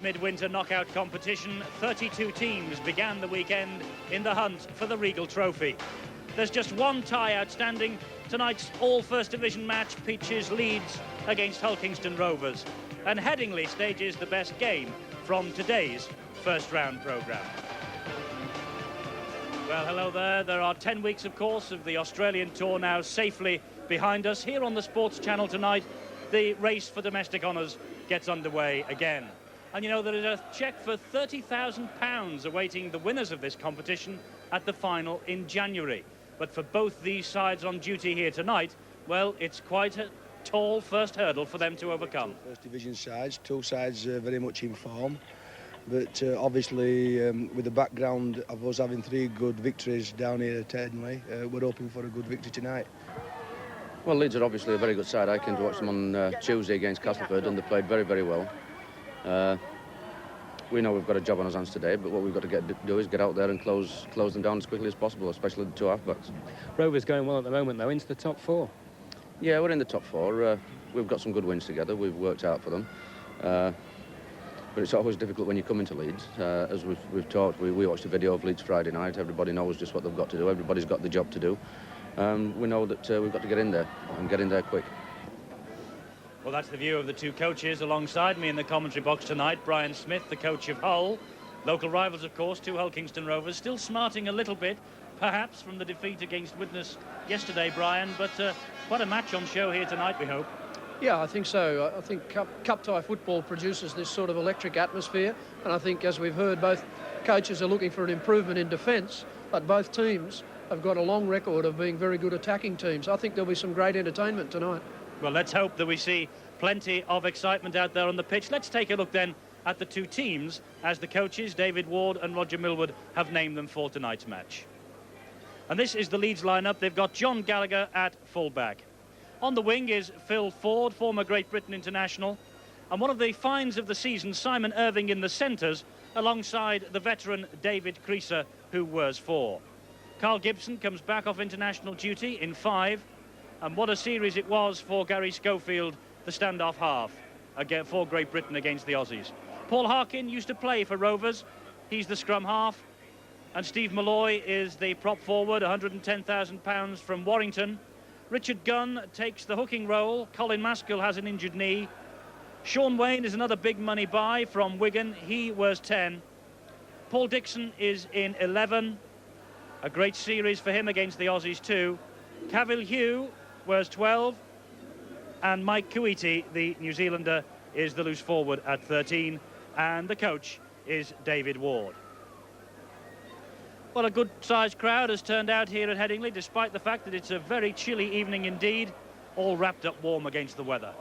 Midwinter knockout competition, 32 teams began the weekend in the hunt for the Regal Trophy. There's just one tie outstanding. Tonight's all First Division match pitches Leeds against Hulkingston Rovers, and Headingley stages the best game from today's first round programme. Well, hello there. There are 10 weeks, of course, of the Australian tour now safely behind us. Here on the Sports Channel tonight, the race for domestic honours gets underway again. And you know, there is a cheque for £30,000 awaiting the winners of this competition at the final in January. But for both these sides on duty here tonight, well, it's quite a tall first hurdle for them to overcome. First division sides, two sides very much in form. But obviously, with the background of us having 3 good victories down here at Headingley, we're hoping for a good victory tonight. Well, Leeds are obviously a very good side. I came to watch them on Tuesday against Castleford, and they played very, very well. We know we've got a job on our hands today, but what we've got to do is get out there and close them down as quickly as possible, especially the 2 half-backs. Rovers going well at the moment, though, into the top 4. Yeah, we're in the top 4. We've got some good wins together. We've worked out for them. But it's always difficult when you come into Leeds. As we've talked, we watched a video of Leeds Friday night. Everybody knows just what they've got to do. Everybody's got the job to do. We know that we've got to get in there, and get in there quick. Well, that's the view of the 2 coaches alongside me in the commentary box tonight. Brian Smith, the coach of Hull. Local rivals, of course, 2 Hulkingston Rovers. Still smarting a little bit, perhaps, from the defeat against Widnes yesterday, Brian. But quite a match on show here tonight, we hope. Yeah, I think so. I think cup tie football produces this sort of electric atmosphere. And I think, as we've heard, both coaches are looking for an improvement in defence. But both teams have got a long record of being very good attacking teams. I think there'll be some great entertainment tonight. Well, let's hope that we see plenty of excitement out there on the pitch. Let's take a look then at the 2 teams as the coaches, David Ward and Roger Millward, have named them for tonight's match. And this is the Leeds lineup. They've got John Gallagher at fullback. On the wing is Phil Ford, former Great Britain international. And one of the finds of the season, Simon Irving in the centres, alongside the veteran David Creaser, who wears 4. Carl Gibson comes back off international duty in 5. And what a series it was for Gary Schofield, the standoff half, again for Great Britain against the Aussies. Paul Harkin used to play for Rovers. He's the scrum half. And Steve Malloy is the prop forward, £110,000 from Warrington. Richard Gunn takes the hooking role. Colin Maskell has an injured knee. Sean Wayne is another big money buy from Wigan. He wears 10. Paul Dixon is in 11. A great series for him against the Aussies too. Cavill Hugh wears 12. And Mike Kuiti, the New Zealander, is the loose forward at 13. And the coach is David Ward. Well, a good-sized crowd has turned out here at Headingley, despite the fact that it's a very chilly evening indeed, all wrapped up warm against the weather.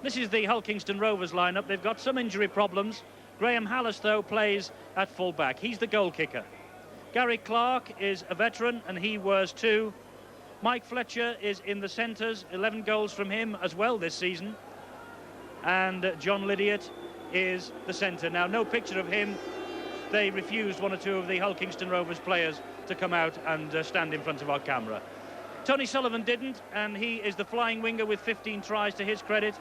This is the Hulkingston Rovers lineup. They've got some injury problems. Graham Hallis, though, plays at full-back. He's the goal kicker. Gary Clark is a veteran, and he wears 2. Mike Fletcher is in the centres, 11 goals from him as well this season. And John Lydiot is the centre. Now, no picture of him. They refused 1 or 2 of the Hulkingston Rovers players to come out and stand in front of our camera. Tony Sullivan didn't, and he is the flying winger with 15 tries to his credit.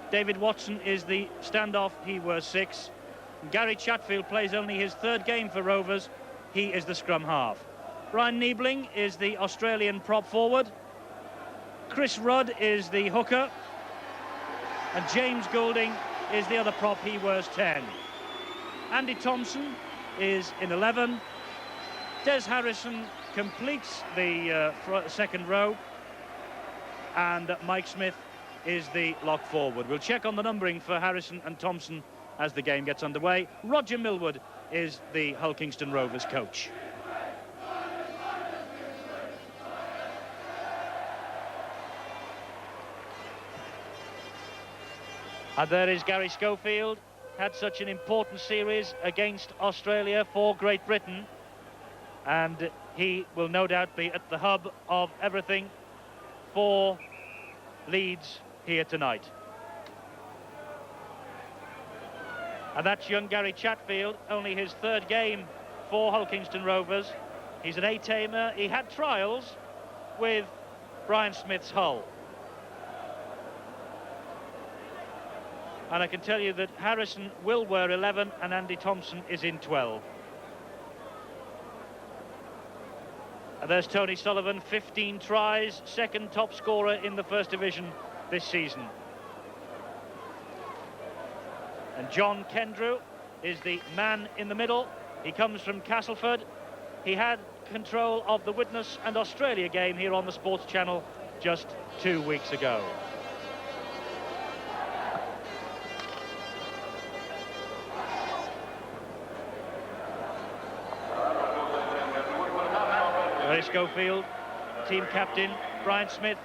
David Watson is the standoff. He wears 6. Gary Chatfield plays only his 3rd game for Rovers. He is the scrum half. Ryan Niebling is the Australian prop forward. Chris Rudd is the hooker. And James Goulding is the other prop. He wears 10. Andy Thompson is in 11. Des Harrison completes the second row. And Mike Smith is the lock forward. We'll check on the numbering for Harrison and Thompson as the game gets underway. Roger Millward is the Hulkingston Rovers coach. And there is Gary Schofield. Had such an important series against Australia for Great Britain, and he will no doubt be at the hub of everything for Leeds here tonight. And that's young Gary Chatfield, only his 3rd game for Hulkingston Rovers. He's an A-tamer. He had trials with Brian Smith's Hull. And I can tell you that Harrison will wear 11 and Andy Thompson is in 12. And there's Tony Sullivan, 15 tries, second top scorer in the First Division this season. And John Kendrew is the man in the middle. He comes from Castleford. He had control of the Widnes and Australia game here on the Sports Channel just 2 weeks ago. Gary Schofield, team captain, Brian Smith.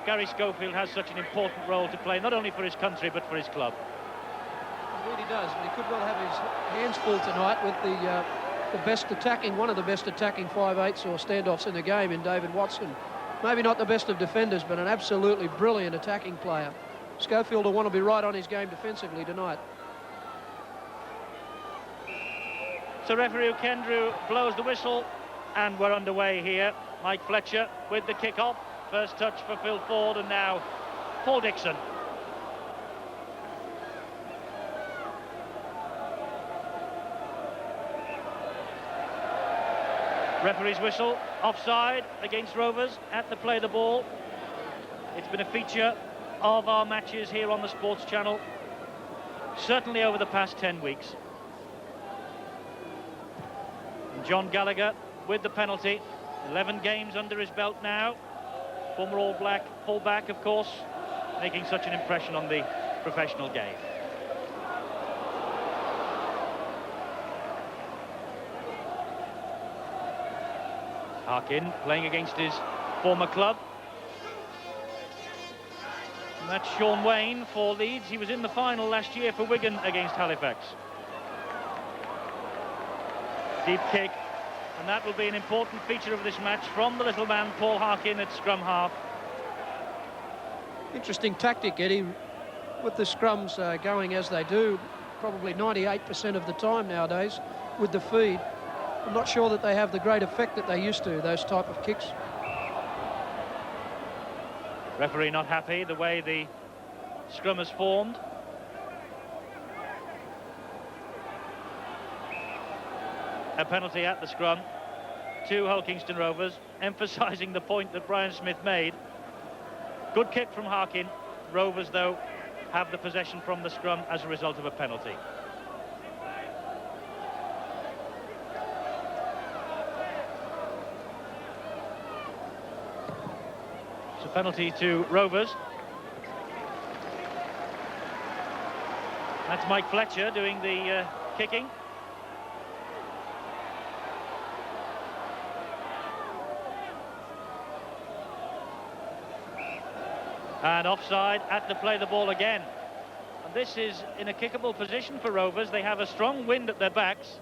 Gary Schofield has such an important role to play, not only for his country, but for his club. He really does, but he could well have his hands full tonight with the best attacking, one of the best attacking 5/8s or standoffs in the game in David Watson. Maybe not the best of defenders, but an absolutely brilliant attacking player. Schofield will want to be right on his game defensively tonight. So referee Kendrew blows the whistle, and we're underway here. Mike Fletcher with the kick-off. First touch for Phil Ford, and now Paul Dixon. Referee's whistle, offside against Rovers at the play the ball. It's been a feature of our matches here on the Sports Channel, certainly over the past 10 weeks. And John Gallagher with the penalty, 11 games under his belt now. Former All Black fullback, of course, making such an impression on the professional game. Harkin playing against his former club. And that's Sean Wayne for Leeds. He was in the final last year for Wigan against Halifax. Deep kick, and that will be an important feature of this match from the little man Paul Harkin at scrum half. Interesting tactic, Eddie, with the scrums going as they do, probably 98% of the time nowadays with the feed. I'm not sure that they have the great effect that they used to, those type of kicks. Referee not happy the way the scrum has formed. A penalty at the scrum to Hull Kingston Rovers, emphasising the point that Brian Smith made. Good kick from Harkin. Rovers, though, have the possession from the scrum as a result of a penalty. It's a penalty to Rovers. That's Mike Fletcher doing the kicking. And offside at the play the ball again. And this is in a kickable position for Rovers. They have a strong wind at their backs.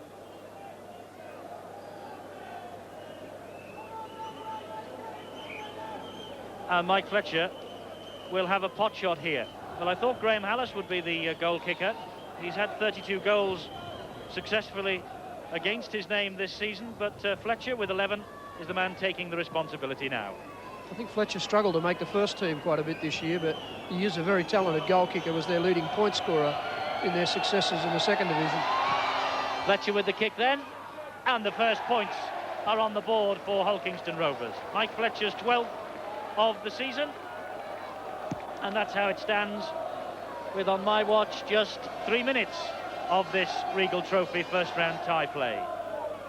And Mike Fletcher will have a pot shot here. Well, I thought Graham Hallis would be the goal kicker. He's had 32 goals successfully against his name this season, but Fletcher with 11 is the man taking the responsibility now. I think Fletcher struggled to make the first team quite a bit this year, but he is a very talented goal kicker, was their leading point scorer in their successes in the second division. Fletcher with the kick then, and the first points are on the board for Hull Kingston Rovers. Mike Fletcher's 12th of the season, and that's how it stands with, on my watch, just 3 minutes of this Regal Trophy first round tie play.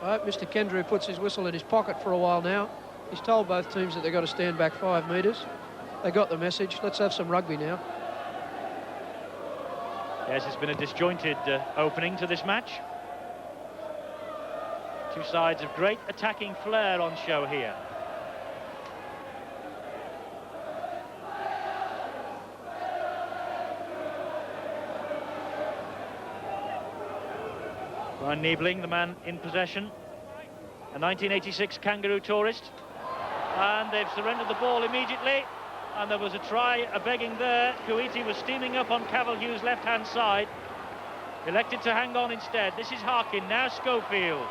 I hope Mr. Kendrew puts his whistle in his pocket for a while now. He's told both teams that they've got to stand back 5 metres. They got the message. Let's have some rugby now. Yes, it's been a disjointed opening to this match. Two sides of great attacking flair on show here. Brian Niebling, the man in possession, a 1986 Kangaroo tourist. And they've surrendered the ball immediately, and there was a try, a begging there. Kuiti was steaming up on Cavalhugh's left-hand side, elected to hang on instead. This is Harkin, now Schofield.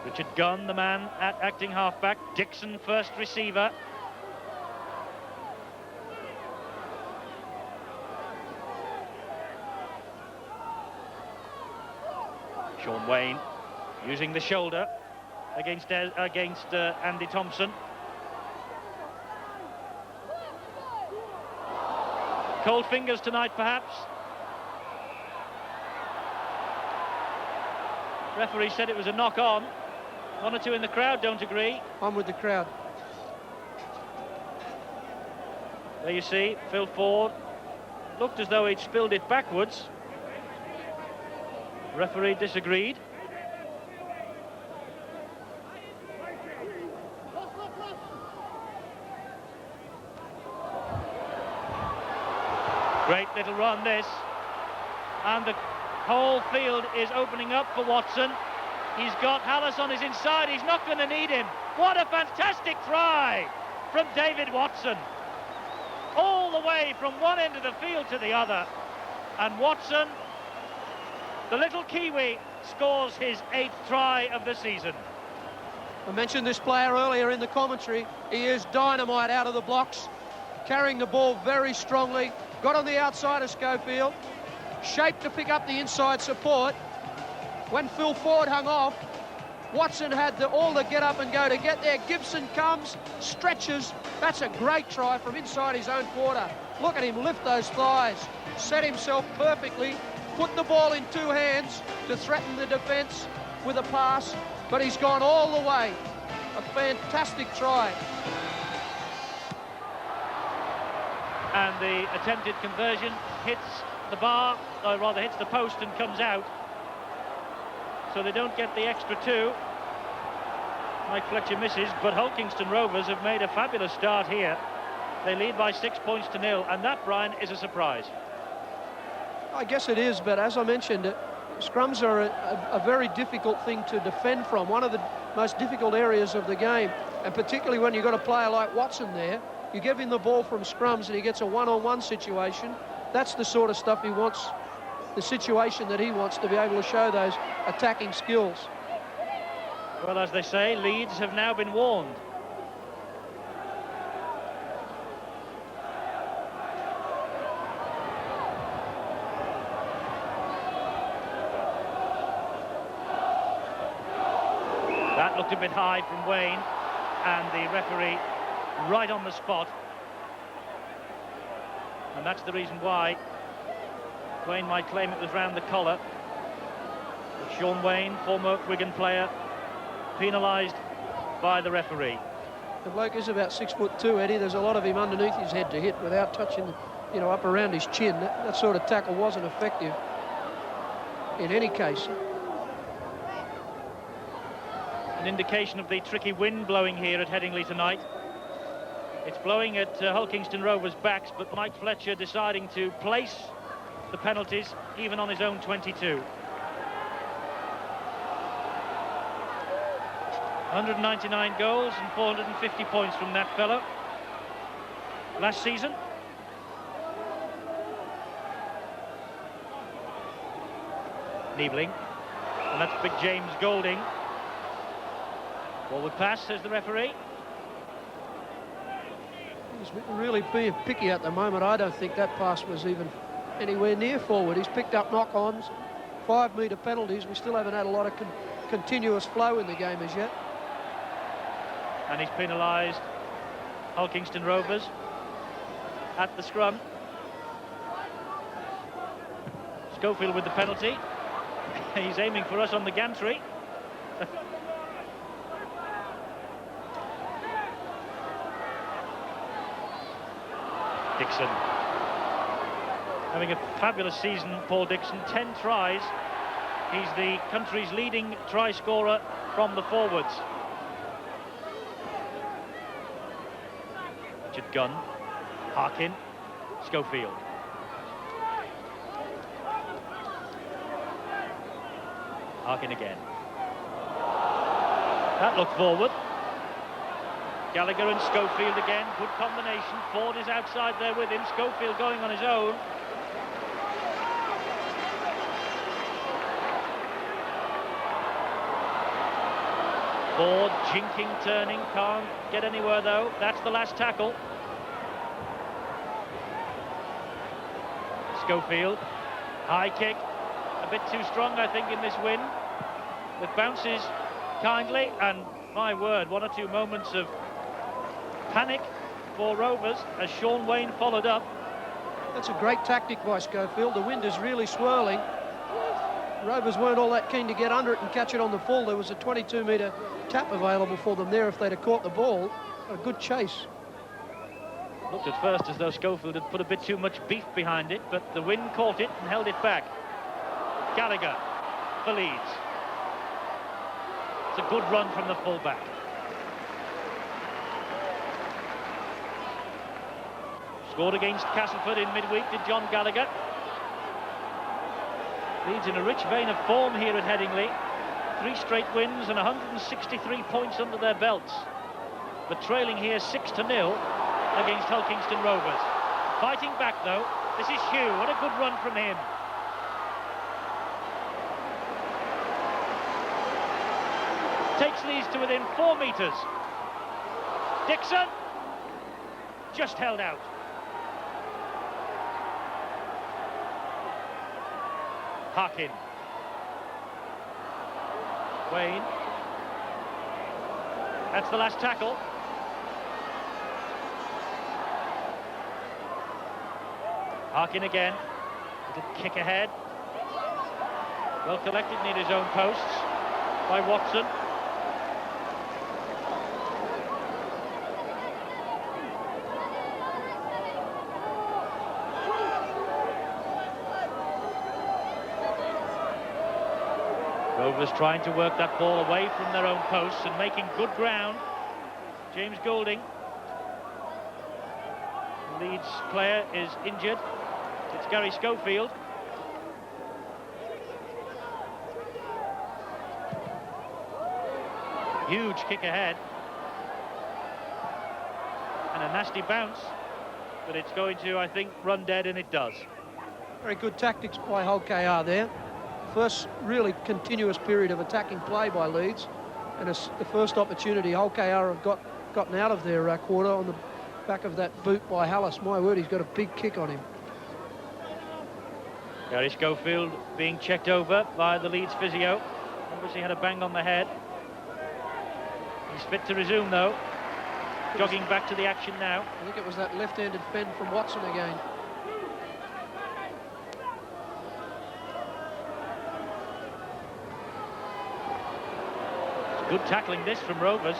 Richard Gunn, the man at acting halfback. Dixon, first receiver. Sean Wayne using the shoulder against Andy Thompson. Cold fingers tonight, perhaps. Referee said it was a knock-on. One or two in the crowd don't agree. I'm with the crowd. There you see, Phil Ford looked as though he'd spilled it backwards. Referee disagreed. Great little run, this. And the whole field is opening up for Watson. He's got Hallis on his inside. He's not going to need him. What a fantastic try from David Watson. All the way from one end of the field to the other. And Watson, the little Kiwi, scores his 8th try of the season. I mentioned this player earlier in the commentary. He is dynamite out of the blocks, carrying the ball very strongly. Got on the outside of Schofield, shaped to pick up the inside support. When Phil Ford hung off, Watson had all the get up and go to get there. Gibson comes, stretches. That's a great try from inside his own quarter. Look at him lift those thighs, set himself perfectly, put the ball in two hands to threaten the defence with a pass, but he's gone all the way. A fantastic try. And the attempted conversion hits the bar, or rather hits the post and comes out. So they don't get the extra 2. Mike Fletcher misses, but Hulkingston Rovers have made a fabulous start here. They lead by 6 points to 0, and that, Brian, is a surprise. I guess it is, but as I mentioned, scrums are a very difficult thing to defend from, one of the most difficult areas of the game, and particularly when you've got a player like Watson there. You give him the ball from scrums and he gets a one-on-one situation. That's the sort of stuff he wants, the situation that he wants to be able to show those attacking skills. Well, as they say, Leeds have now been warned. That looked a bit high from Wayne, and the referee right on the spot. And that's the reason why Wayne might claim it was round the collar. But Sean Wayne, former Wigan player, penalised by the referee. The bloke is about 6'2", Eddie. There's a lot of him underneath his head to hit without touching, you know, up around his chin. That sort of tackle wasn't effective in any case. An indication of the tricky wind blowing here at Headingley tonight. It's blowing at Hulkingston Rovers' backs, but Mike Fletcher deciding to place the penalties even on his own 22. 199 goals and 450 points from that fellow last season. Niebling, and that's big James Golding. Forward pass, says the referee. He's really being picky at the moment. I don't think that pass was even anywhere near forward. He's picked up knock-ons, 5-metre penalties. We still haven't had a lot of continuous flow in the game as yet. And he's penalised Hulkingston Rovers at the scrum. Schofield with the penalty. He's aiming for us on the gantry. Dixon. Having a fabulous season, Paul Dixon. 10 tries. He's the country's leading try scorer from the forwards. Richard Gunn. Harkin. Schofield. Harkin again. That looked forward. Gallagher and Schofield again, good combination. Ford is outside there with him. Schofield going on his own. Ford jinking, turning, can't get anywhere though. That's the last tackle. Schofield, high kick, a bit too strong I think in this wind. with bounces kindly, and my word, one or two moments of panic for Rovers as Sean Wayne followed up. That's a great tactic by Schofield. The wind is really swirling. Rovers weren't all that keen to get under it and catch it on the full. There was a 22-metre tap available for them there if they'd have caught the ball. A good chase. Looked at first as though Schofield had put a bit too much beef behind it, but the wind caught it and held it back. Gallagher for Leeds. It's a good run from the full-back. Scored against Castleford in midweek, did John Gallagher. Leeds in a rich vein of form here at Headingley. 3 straight wins and 163 points under their belts. But trailing here 6-0 against Hull Kingston Rovers. Fighting back though, this is Hugh. What a good run from him. Takes Leeds to within 4 metres. Dixon just held out. Harkin. Wayne. That's the last tackle. Harkin again. Little kick ahead. Well collected near his own posts by Watson. Rovers trying to work that ball away from their own posts and making good ground. James Goulding. The Leeds player is injured. It's Gary Schofield. Huge kick ahead. And a nasty bounce. But it's going to, I think, run dead, and it does. Very good tactics by Hull KR there. First really continuous period of attacking play by Leeds, and it's the first opportunity Hull KR have gotten out of their quarter on the back of that boot by Hallis. My word, he's got a big kick on him. Gary Schofield being checked over by the Leeds physio. Obviously had a bang on the head. He's fit to resume though. Jogging back to the action now. I think it was that left-handed fend from Watson again. Good tackling this from Rovers.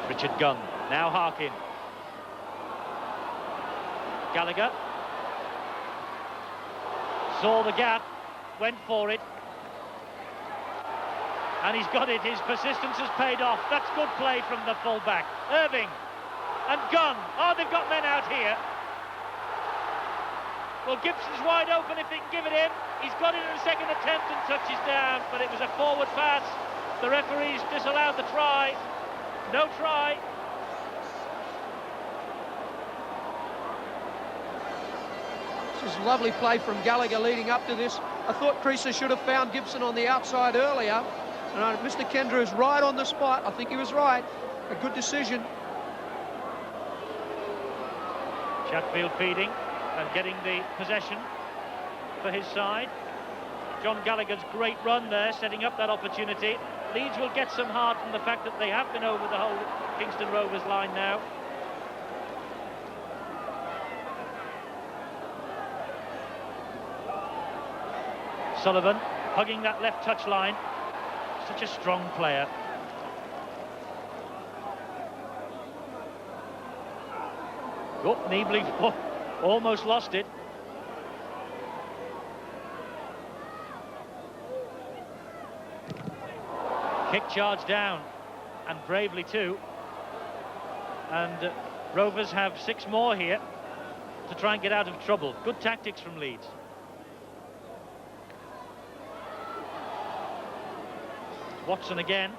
Richard Gunn, now Harkin. Gallagher. Saw the gap, went for it. And he's got it, his persistence has paid off. That's good play from the full-back. Irving. And Gunn. Oh, they've got men out here. Well, Gibson's wide open if they can give it him. He's got it in a second attempt and touches down, but it was a forward pass. The referees disallowed the try. No try. This is lovely play from Gallagher leading up to this. I thought Creaser should have found Gibson on the outside earlier. And Mr. Kendrew's right on the spot. I think he was right. A good decision. Chatfield feeding and getting the possession for his side. John Gallagher's great run there, setting up that opportunity. Leeds will get some heart from the fact that they have been over the whole Kingston Rovers line now. Sullivan hugging that left touch line. Such a strong player. Oh, Niebly almost lost it. Kick charge down, and bravely too. And Rovers have 6 more here to try and get out of trouble. Good tactics from Leeds. Watson again.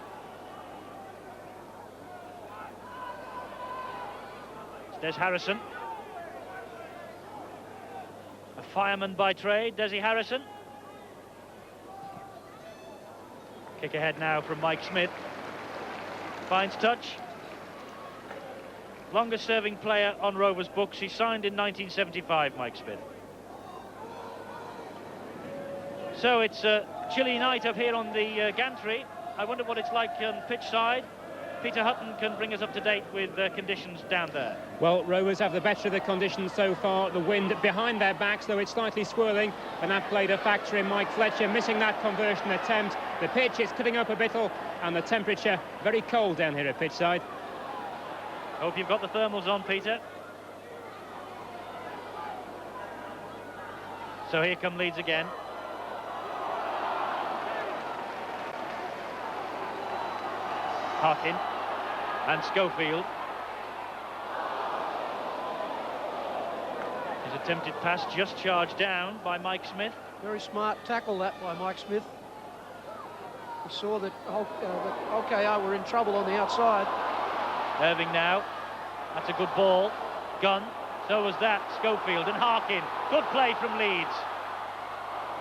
Des Harrison. A fireman by trade, Desi Harrison. Kick ahead now from Mike Smith. Finds touch. Longest serving player on Rovers' books. He signed in 1975, Mike Smith. So it's a chilly night up here on the gantry. I wonder what it's like on pitch side. Peter Hutton can bring us up to date with conditions down there. Well, Rovers have the better of the conditions so far. The wind behind their backs, though it's slightly swirling, and that played a factor in Mike Fletcher missing that conversion attempt. The pitch is cutting up a bit, and the temperature very cold down here at pitch side. Hope you've got the thermals on, Peter. So here come Leeds again. Harkin and Schofield. His attempted pass just charged down by Mike Smith. Very smart tackle that by Mike Smith. He saw that OKR were in trouble on the outside. Irving now. That's a good ball. Gunn. So was that. Schofield and Harkin. Good play from Leeds.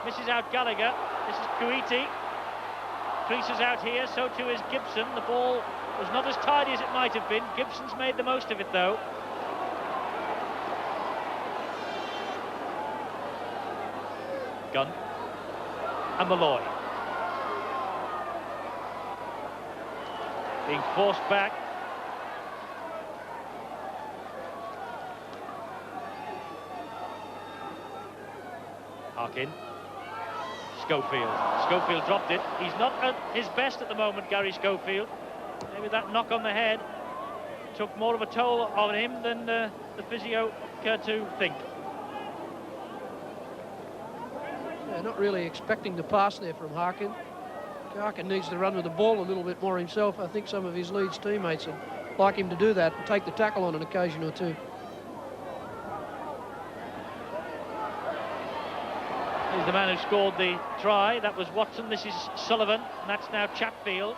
Misses out Gallagher. This is Kuiti. Creases out here, so too is Gibson. The ball was not as tidy as it might have been. Gibson's made the most of it, though. Gunn. And Malloy. Being forced back. Harkin. Schofield dropped it. He's not at his best at the moment, Gary Schofield. Maybe that knock on the head took more of a toll on him than the physio cared to think. Yeah, not really expecting the pass there from Harkin. Harkin needs to run with the ball a little bit more himself. I think some of his Leeds teammates would like him to do that and take the tackle on an occasion or two. He's the man who scored the try. That was Watson. This is Sullivan, and that's now Chatfield.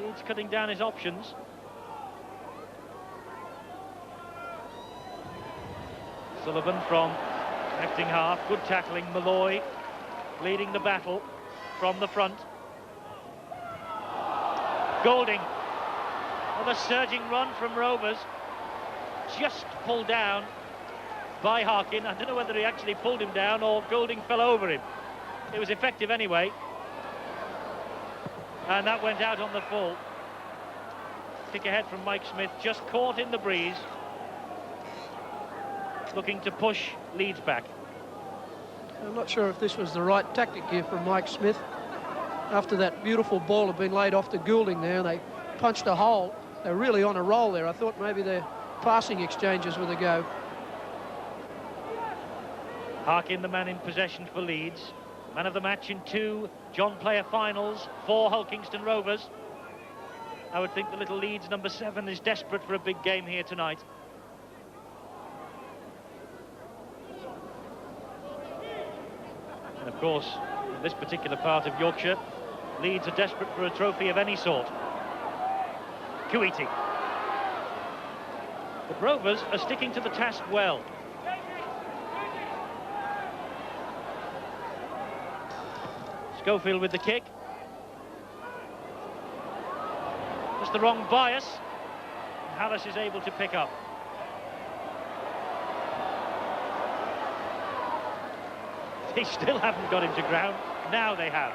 Leeds cutting down his options. Sullivan from acting half. Good tackling. Malloy leading the battle from the front. Golding. Another surging run from Rovers. Just pulled down by Harkin. I don't know whether he actually pulled him down or Golding fell over him. It was effective anyway. And that went out on the full. Kick ahead from Mike Smith, just caught in the breeze. Looking to push Leeds back. I'm not sure if this was the right tactic here from Mike Smith. After that beautiful ball had been laid off to Goulding there, and they punched a hole. They're really on a roll there. I thought maybe their passing exchanges were the go. Harkin, the man in possession for Leeds. Man of the match in 2 John Player finals for Hull Kingston Rovers. I would think the little Leeds number 7 is desperate for a big game here tonight. And of course, in this particular part of Yorkshire, Leeds are desperate for a trophy of any sort. Kuiti. But Rovers are sticking to the task well. Schofield with the kick. Just the wrong bias. And Harris is able to pick up. They still haven't got him to ground. Now they have.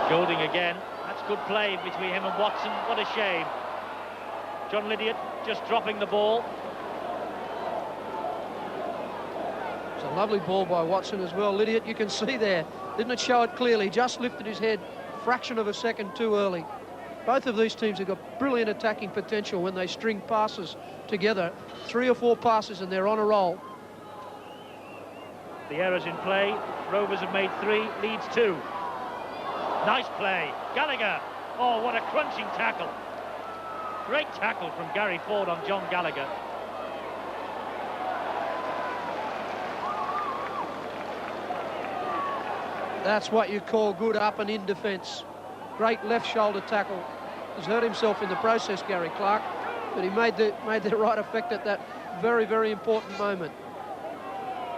Golding again. That's good play between him and Watson. What a shame. John Lydiot just dropping the ball. It's a lovely ball by Watson as well. Lydiot, you can see there, didn't it show it clearly? Just lifted his head a fraction of a second too early. Both of these teams have got brilliant attacking potential when they string passes together. 3 or 4 passes and they're on a roll. The errors in play. Rovers have made 3, Leeds 2. Nice play. Gallagher. Oh, what a crunching tackle. Great tackle from Gary Ford on John Gallagher. That's what you call good up and in defence. Great left shoulder tackle. He's hurt himself in the process, Gary Clark. But he made the right effect at that very, very important moment.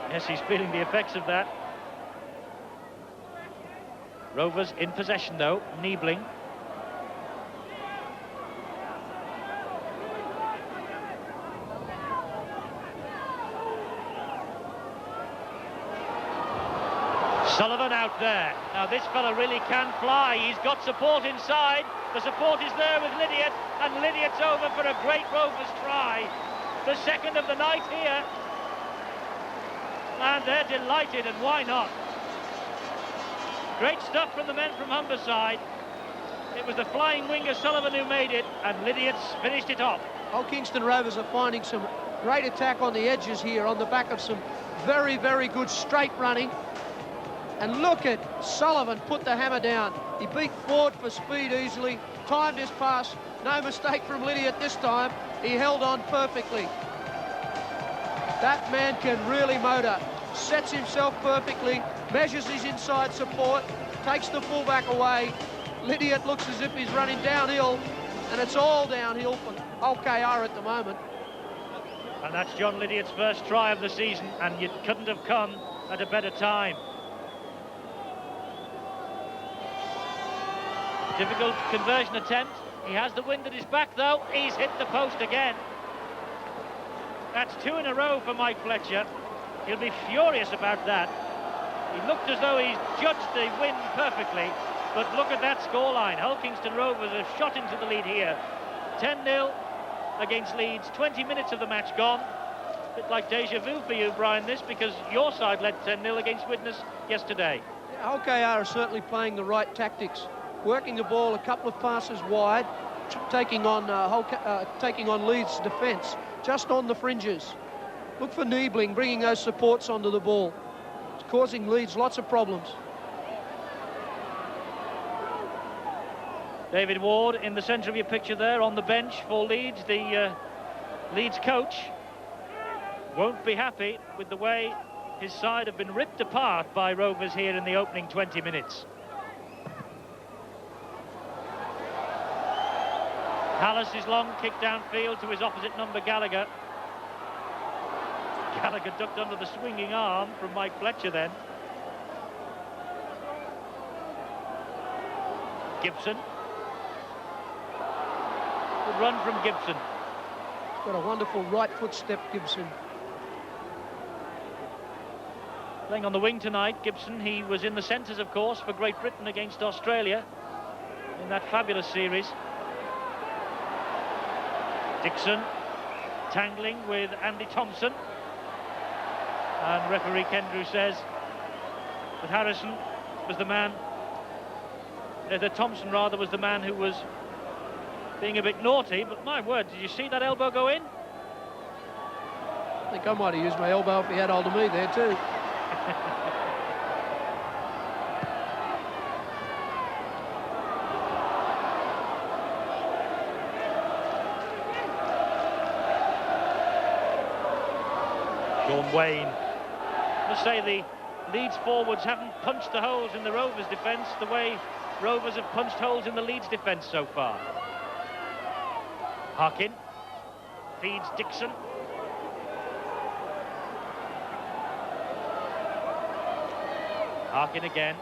Yes, he's feeling the effects of that. Rovers in possession, though. Niebling. Sullivan out there. Now this fella really can fly. He's got support inside. The support is there with Lydiate, and Lydiate's over for a great Rovers try. The second of the night here. And they're delighted, and why not? Great stuff from the men from Humberside. It was the flying winger Sullivan who made it, and Lydiate's finished it off. Old Kingston Rovers are finding some great attack on the edges here on the back of some very, very good straight running. And look at Sullivan put the hammer down. He beat Ford for speed easily, timed his pass. No mistake from Lydiate this time. He held on perfectly. That man can really motor. Sets himself perfectly, measures his inside support, takes the fullback away. Lydiate looks as if he's running downhill, and it's all downhill for OKR at the moment. And that's John Lydiate's first try of the season, and it couldn't have come at a better time. Difficult conversion attempt. He has the wind at his back, though. He's hit the post again. That's 2 in a row for Mike Fletcher. He'll be furious about that. He looked as though he's judged the wind perfectly, but look at that scoreline. Hull Kingston Rovers have shot into the lead here. 10-0 against Leeds. 20 minutes of the match gone. A bit like deja vu for you, Brian, this, because your side led 10-0 against Widnes yesterday. Yeah, OKR are certainly playing the right tactics. Working the ball a couple of passes wide, taking on Leeds' defence, just on the fringes. Look for Niebling bringing those supports onto the ball. It's causing Leeds lots of problems. David Ward in the centre of your picture there on the bench for Leeds. The Leeds coach won't be happy with the way his side have been ripped apart by Rovers here in the opening 20 minutes. Hallis is long, kick downfield to his opposite number, Gallagher. Gallagher ducked under the swinging arm from Mike Fletcher then. Gibson. Good run from Gibson. He's got a wonderful right foot step, Gibson. Playing on the wing tonight, Gibson. He was in the centres, of course, for Great Britain against Australia in that fabulous series. Dixon tangling with Andy Thompson, and referee Kendrew says that Harrison was the man, that Thompson rather was the man who was being a bit naughty, but my word, did you see that elbow go in? I think I might have used my elbow if he had hold of me there too. Sean Wayne. I must say the Leeds forwards haven't punched the holes in the Rovers defence the way Rovers have punched holes in the Leeds defence so far. Harkin feeds Dixon. Harkin again.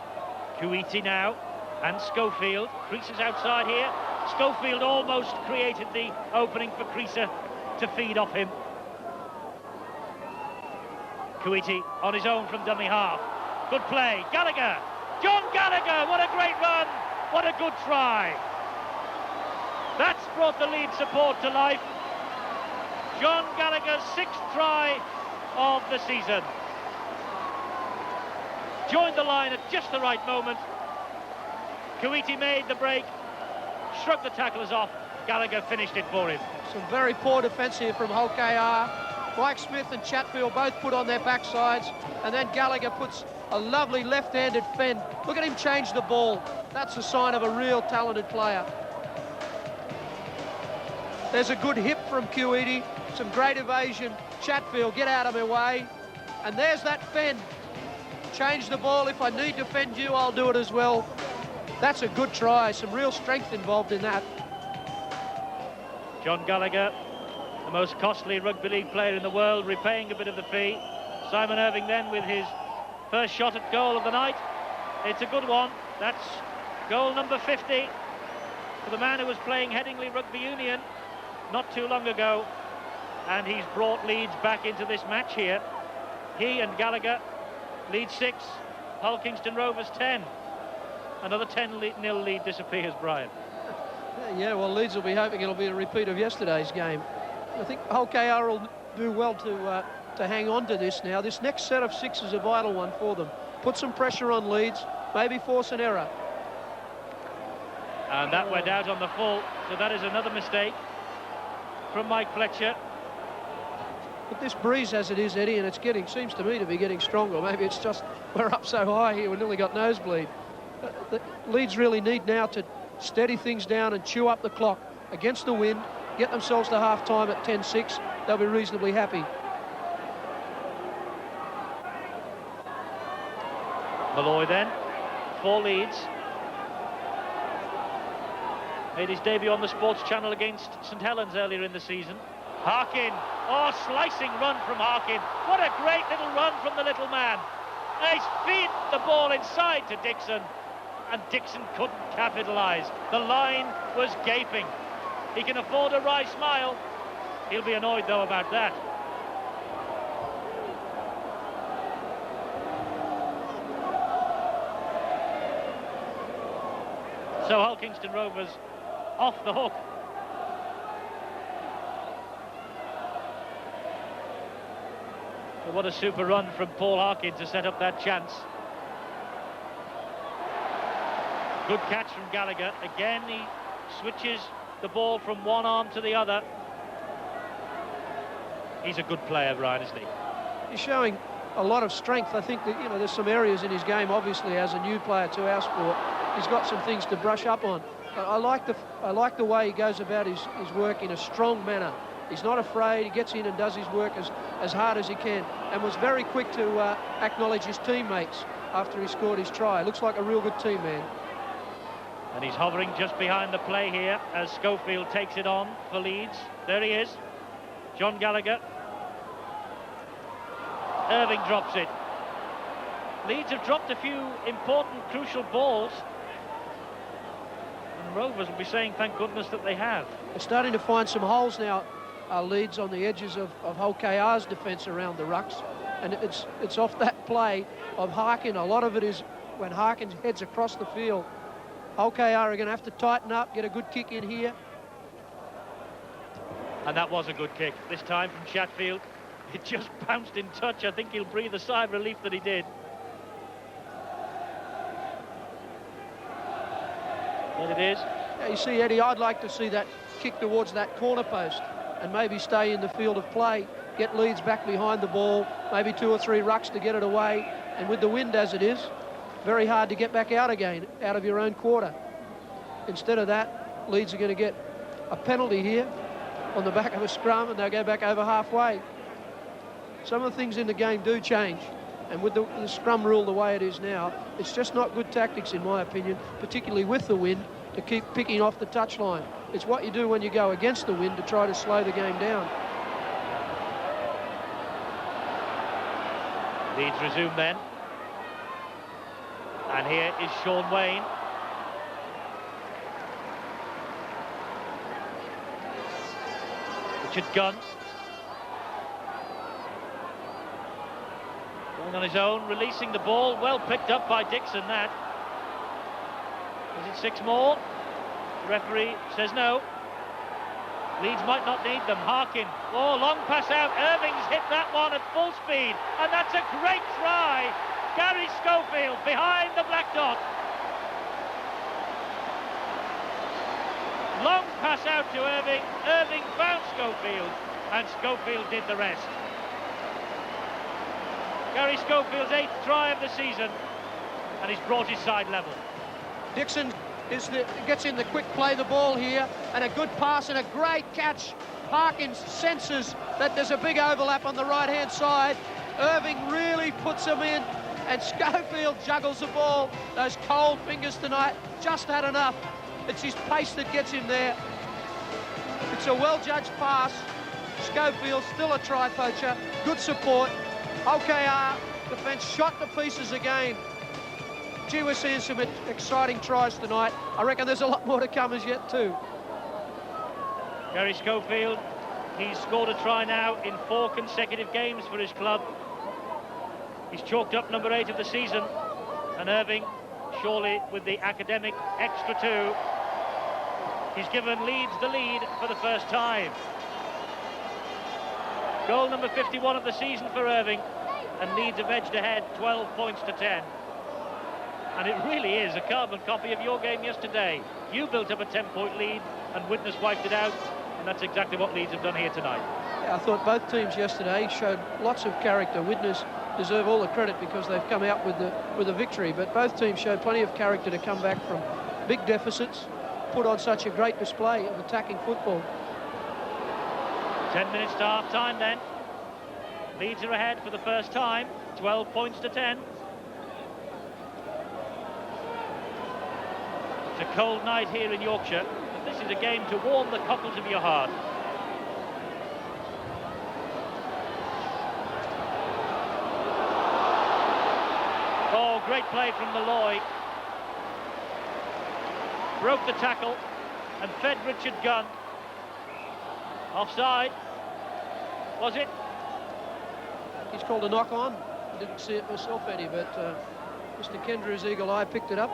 Kuiti now, and Schofield. Creases outside here. Schofield almost created the opening for Creaser to feed off him. Kuiti on his own from dummy half. Good play. Gallagher. John Gallagher. What a great run. What a good try. That's brought the lead support to life. John Gallagher's 6th try of the season. Joined the line at just the right moment. Kuiti made the break, shrugged the tacklers off. Gallagher finished it for him. Some very poor defence here from OKR. Mike Smith and Chatfield both put on their backsides, and then Gallagher puts a lovely left-handed fend. Look at him change the ball. That's a sign of a real talented player. There's a good hip from Kuiti, some great evasion. Chatfield, get out of my way. And there's that fend. Change the ball. If I need to fend you, I'll do it as well. That's a good try. Some real strength involved in that. John Gallagher, the most costly rugby league player in the world, repaying a bit of the fee. Simon Irving then with his first shot at goal of the night. It's a good one. That's goal number 50 for the man who was playing Headingley Rugby Union not too long ago, and he's brought Leeds back into this match here. He and Gallagher, Leeds 6, Hull Kingston Rovers 10. Another 10-0 lead disappears, Brian. Yeah, well, Leeds will be hoping it'll be a repeat of yesterday's game. I think Hull KR will do well to hang on to this now. This next set of 6 is a vital one for them. Put some pressure on Leeds, maybe force an error. And that went out on the full, so that is another mistake from Mike Fletcher. But this breeze as it is, Eddie, and it's seems to me to be getting stronger. Maybe it's just we're up so high here, we nearly got nosebleed. The Leeds really need now to steady things down and chew up the clock against the wind, get themselves to half-time at 10-6. They'll be reasonably happy. Malloy then, for Leeds. Made his debut on the Sports Channel against St Helens earlier in the season. Harkin, oh, slicing run from Harkin. What a great little run from the little man. He's feed the ball inside to Dixon, and Dixon couldn't capitalise. The line was gaping. He can afford a wry smile. He'll be annoyed, though, about that. So Hull Kingston Rovers off the hook. But what a super run from Paul Harkin to set up that chance. Good catch from Gallagher. Again, he switches the ball from one arm to the other. He's a good player, Brian, isn't he? He's showing a lot of strength. I think that, you know, there's some areas in his game, obviously, as a new player to our sport. He's got some things to brush up on. I like the way he goes about his work in a strong manner. He's not afraid. He gets in and does his work as hard as he can, and was very quick to acknowledge his teammates after he scored his try. Looks like a real good team man. And he's hovering just behind the play here as Schofield takes it on for Leeds. There he is, John Gallagher. Irving drops it. Leeds have dropped a few important, crucial balls. And Rovers will be saying, thank goodness that they have. They're starting to find some holes now, Leeds, on the edges of Hull KR's defence around the rucks. And it's off that play of Harkin. A lot of it is when Harkin heads across the field. Hull KR are going to have to tighten up, get a good kick in here. And that was a good kick, this time from Chatfield. It just bounced in touch. I think he'll breathe a sigh of relief that he did. There it is. Yeah, you see, Eddie, I'd like to see that kick towards that corner post and maybe stay in the field of play, get Leeds back behind the ball, maybe 2 or 3 rucks to get it away. And with the wind as it is, very hard to get back out again, out of your own quarter. Instead of that, Leeds are going to get a penalty here on the back of a scrum, and they'll go back over halfway. Some of the things in the game do change, and with the scrum rule the way it is now, it's just not good tactics, in my opinion, particularly with the wind, to keep picking off the touchline. It's what you do when you go against the wind to try to slow the game down. Leeds resume then. And here is Sean Wayne. Richard Gunn. Going on his own, releasing the ball. Well picked up by Dixon, that. Is it 6 more? The referee says no. Leeds might not need them. Harkin. Oh, long pass out. Irving's hit that one at full speed. And that's a great try. Gary Schofield behind the black dot. Long pass out to Irving. Irving found Schofield, and Schofield did the rest. Gary Schofield's 8th try of the season, and he's brought his side level. Dixon gets in the quick play the ball here, and a good pass and a great catch. Harkins senses that there's a big overlap on the right-hand side. Irving really puts him in, and Schofield juggles the ball. Those cold fingers tonight just had enough. It's his pace that gets him there. It's a well-judged pass. Schofield, still a try-poacher. Good support. OKR defence shot to pieces again. Gee, we're seeing some exciting tries tonight. I reckon there's a lot more to come as yet too. Gary Schofield, he's scored a try now in 4 consecutive games for his club. He's chalked up number 8 of the season, and Irving, surely with the academic extra 2, he's given Leeds the lead for the first time. Goal number 51 of the season for Irving, and Leeds have edged ahead 12 points to 10. And it really is a carbon copy of your game yesterday. You built up a 10-point lead and Widnes wiped it out, and that's exactly what Leeds have done here tonight. Yeah, I thought both teams yesterday showed lots of character. Widnes deserve all the credit because they've come out with a victory, but both teams showed plenty of character to come back from big deficits, put on such a great display of attacking football. 10 minutes to half-time then. Leeds are ahead for the first time, 12 points to 10. It's a cold night here in Yorkshire, but this is a game to warm the cockles of your heart. Oh, great play from Malloy. Broke the tackle and fed Richard Gunn. Offside. Was it? He's called a knock on. I didn't see it myself, Eddie, but Mr. Kendrew's eagle eye picked it up.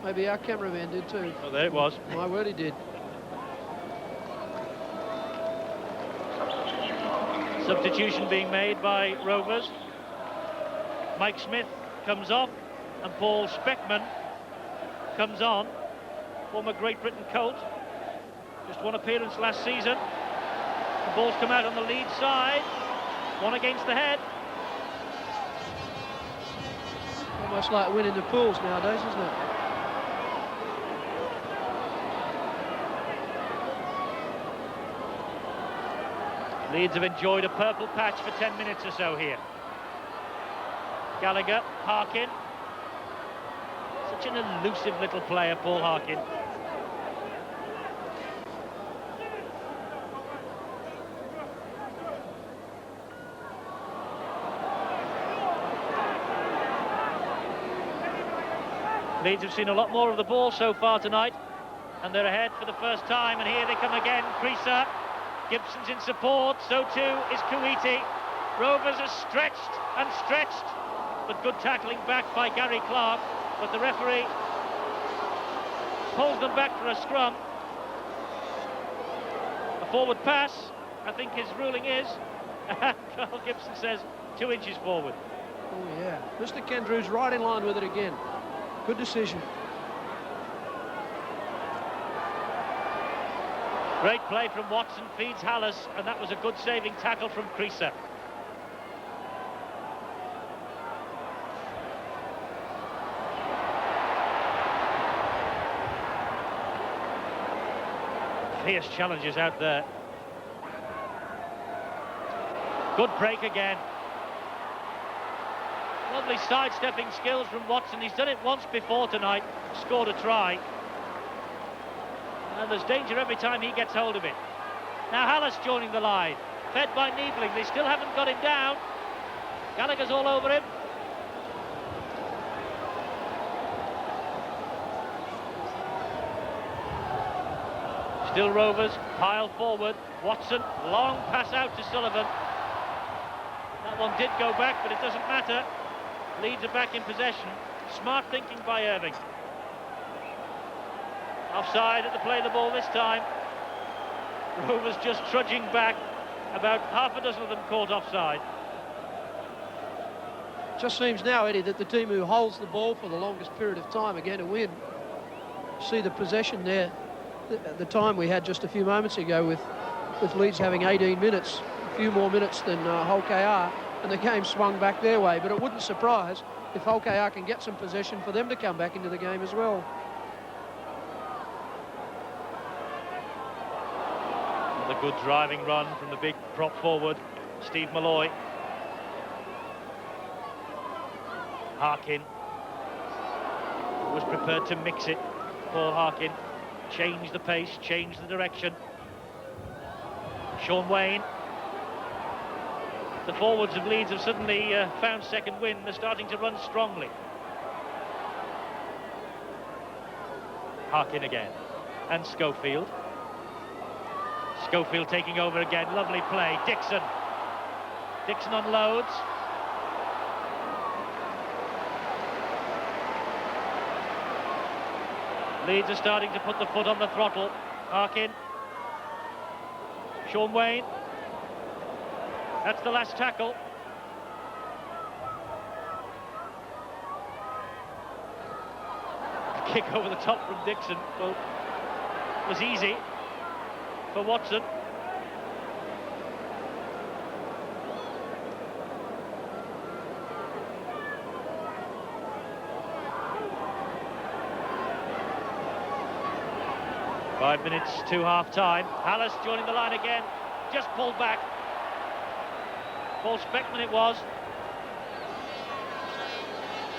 Maybe our cameraman did too. Oh, there it was. My word, he did. Substitution being made by Rovers. Mike Smith comes off and Paul Speckman comes on. Former Great Britain Colt. Just one appearance last season. The ball's come out on the lead side. One against the head. Almost like winning the pools nowadays, isn't it? Leeds have enjoyed a purple patch for 10 minutes or so here. Gallagher, Harkin. Such an elusive little player, Paul Harkin. Leeds have seen a lot more of the ball so far tonight, and they're ahead for the first time, and here they come again. Creaser, Gibson's in support, so too is Kuwaiti. Rovers are stretched and stretched, but good tackling back by Gary Clark, but the referee pulls them back for a scrum. A forward pass, I think his ruling is, and Carl Gibson says 2 inches forward. Oh yeah, Mr. Kendrew's right in line with it again. Good decision. Great play from Watson, feeds Hallis, and that was a good saving tackle from Creaser. Fierce challenges out there. Good break again. Lovely sidestepping skills from Watson. He's done it once before tonight, scored a try. And there's danger every time he gets hold of it. Now Hallis joining the line, fed by Niebling. They still haven't got him down. Gallagher's all over him. Still Rovers, pile forward. Watson, long pass out to Sullivan. That one did go back, but it doesn't matter. Leeds are back in possession. Smart thinking by Irving. Offside at the play of the ball this time. Rovers just trudging back. About half a dozen of them caught offside. Just seems now, Eddie, that the team who holds the ball for the longest period of time are going to win. See the possession there. The time we had just a few moments ago with Leeds having 18 minutes, a few more minutes than Hull KR, and the game swung back their way. But it wouldn't surprise if Hull KR can get some possession for them to come back into the game as well. Another good driving run from the big prop forward, Steve Malloy. Harkin was prepared to mix it. Paul Harkin changed the pace, changed the direction. Sean Wayne. The forwards of Leeds have suddenly found second wind. They're starting to run strongly. Harkin again. And Schofield. Schofield taking over again. Lovely play. Dixon. Dixon unloads. Leeds are starting to put the foot on the throttle. Harkin. Sean Wayne. That's the last tackle. Kick over the top from Dixon. Well, was easy for Watson. Five minutes to half-time. Hallis joining the line again. Just pulled back. Paul Speckman it was.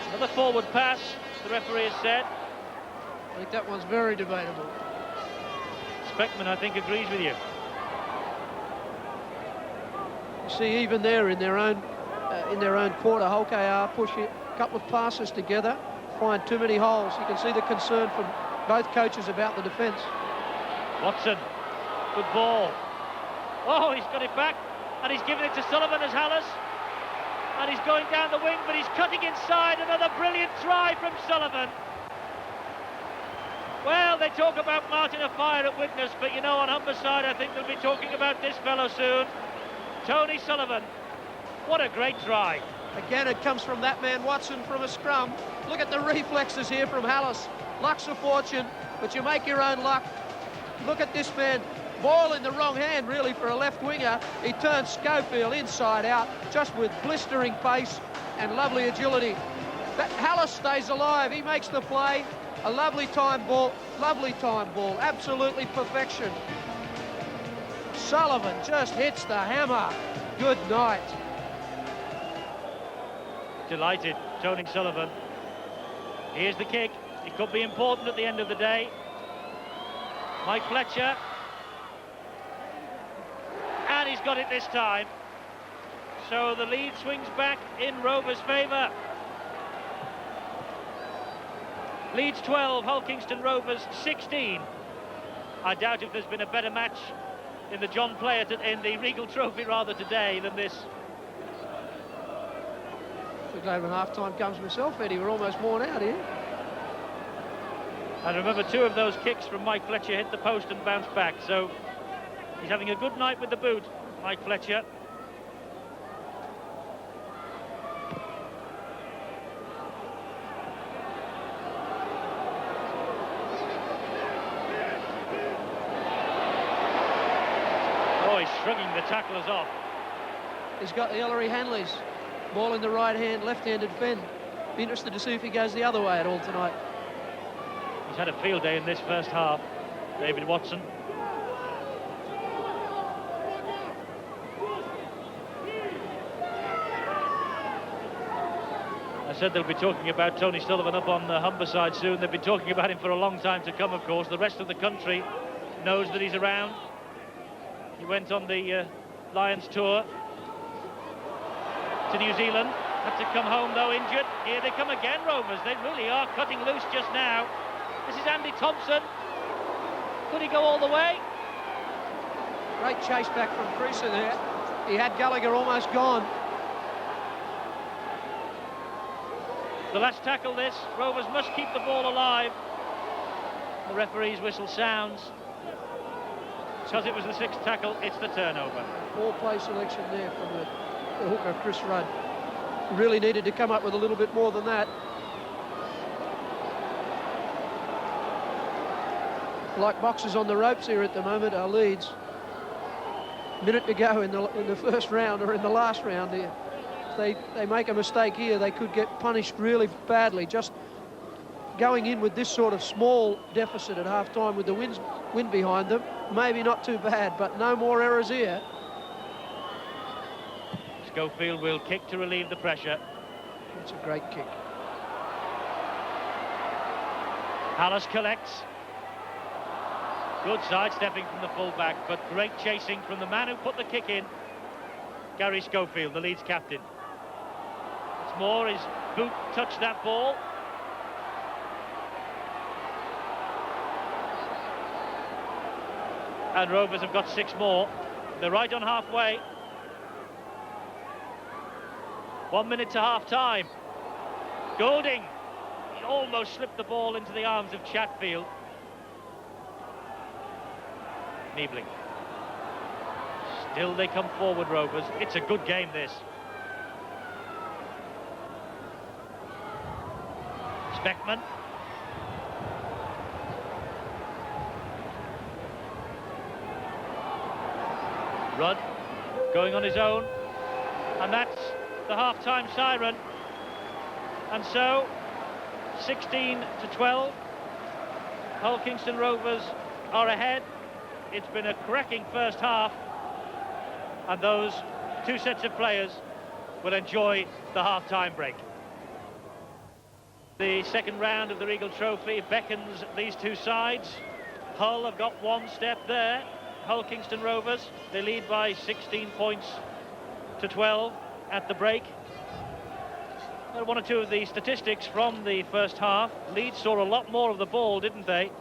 Another forward pass, the referee has said. I think that one's very debatable. Speckman, I think, agrees with you. You see, even there in their own quarter, Holkar push a couple of passes together, find too many holes. You can see the concern from both coaches about the defence. Watson, good ball. Oh, he's got it back, and he's giving it to Sullivan as Hallis. And he's going down the wing, but he's cutting inside. Another brilliant try from Sullivan. Well, they talk about Martin a fire at Widnes, but you know, on Humberside, I think they'll be talking about this fellow soon. Tony Sullivan. What a great try. Again, it comes from that man Watson from a scrum. Look at the reflexes here from Hallis. Luck's a fortune, but you make your own luck. Look at this man. Ball in the wrong hand, really, for a left winger. He turns Schofield inside out, just with blistering pace and lovely agility. But Hallis stays alive. He makes the play. A lovely time ball, absolutely perfection. Sullivan just hits the hammer. Good night. Delighted, Tony Sullivan. Here's the kick. It could be important at the end of the day. Mike Fletcher. And he's got it this time. So the lead swings back in Rovers' favour. Leeds 12, Hull Kingston Rovers 16. I doubt if there's been a better match in the John Player, in the Regal Trophy rather, today than this. So glad when half-time comes myself, Eddie. We're almost worn out here. And remember, two of those kicks from Mike Fletcher hit the post and bounced back. So he's having a good night with the boot, Mike Fletcher. Shrugging the tacklers off. He's got the Ellery Hanleys. Ball in the right hand, left-handed Fenn. Be interested to see if he goes the other way at all tonight. He's had a field day in this first half, David Watson. I said they'll be talking about Tony Sullivan up on the Humberside soon. They've been talking about him for a long time to come, of course. The rest of the country knows that he's around. He went on the Lions tour to New Zealand. Had to come home, though, injured. Here they come again, Rovers. They really are cutting loose just now. This is Andy Thompson. Could he go all the way? Great chase back from Creaser there. He had Gallagher almost gone. The last tackle this. Rovers must keep the ball alive. The referee's whistle sounds. Because it was the sixth tackle, it's the turnover. Ball play selection there from the hooker, Chris Rudd. Really needed to come up with a little bit more than that. Like boxers on the ropes here at the moment are Leeds. Minute to go in the first round or in the last round here. If they make a mistake here, they could get punished really badly. Just going in with this sort of small deficit at half-time with the wind behind them, maybe not too bad, but no more errors here. Schofield will kick to relieve the pressure. It's a great kick. Hallis collects. Good sidestepping from the full-back, but great chasing from the man who put the kick in, Gary Schofield, the Leeds captain. It's more, his boot touched that ball. And Rovers have got 6 more. They're right on halfway. 1 minute to half-time. Golding, he almost slipped the ball into the arms of Chatfield. Niebling. Still they come forward, Rovers. It's a good game, this. Speckman. Rudd going on his own, and that's the half-time siren. And so 16 to 12, Hull Kingston Rovers are ahead. It's been a cracking first half, and those 2 sets of players will enjoy the half-time break. The second round of the Regal Trophy beckons these 2 sides. Hull have got 1 step there. Hull Kingston Rovers, they lead by 16 points to 12 at the break. Well, 1 or 2 of the statistics from the first half. Leeds saw a lot more of the ball, didn't they?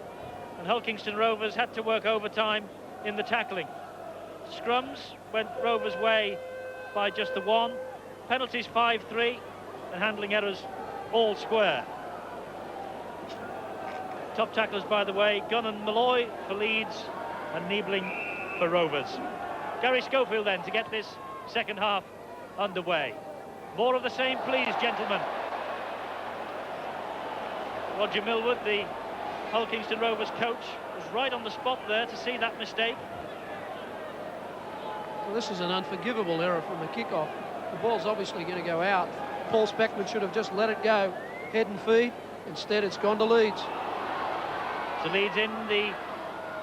And Hull Kingston Rovers had to work overtime in the tackling. Scrums went Rovers' way by just the 1. Penalties 5-3, and handling errors all square. Top tacklers, by the way, Gunn and Malloy for Leeds, and Niebling for Rovers. Gary Schofield then to get this second half underway. More of the same, please, gentlemen. Roger Millward, the Hull Kingston Rovers coach, was right on the spot there to see that mistake. Well, this is an unforgivable error from the kickoff. The ball's obviously going to go out. Paul Speckman should have just let it go, head and feet. Instead, it's gone to Leeds. So Leeds in the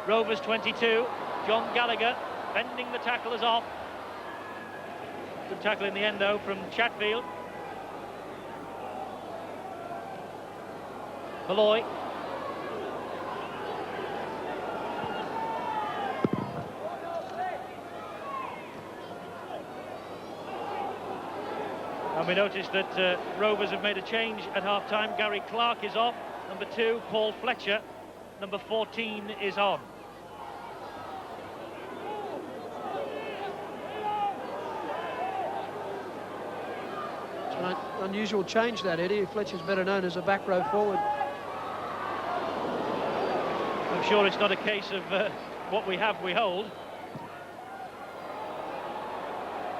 Rovers 22. John Gallagher fending the tacklers off. Good tackle in the end, though, from Chatfield. Malloy. And we noticed that Rovers have made a change at half-time. Gary Clark is off. Number 2, Paul Fletcher. Number 14 is on. It's an unusual change, that, Eddie. Fletcher's better known as a back row forward. I'm sure it's not a case of what we have, we hold.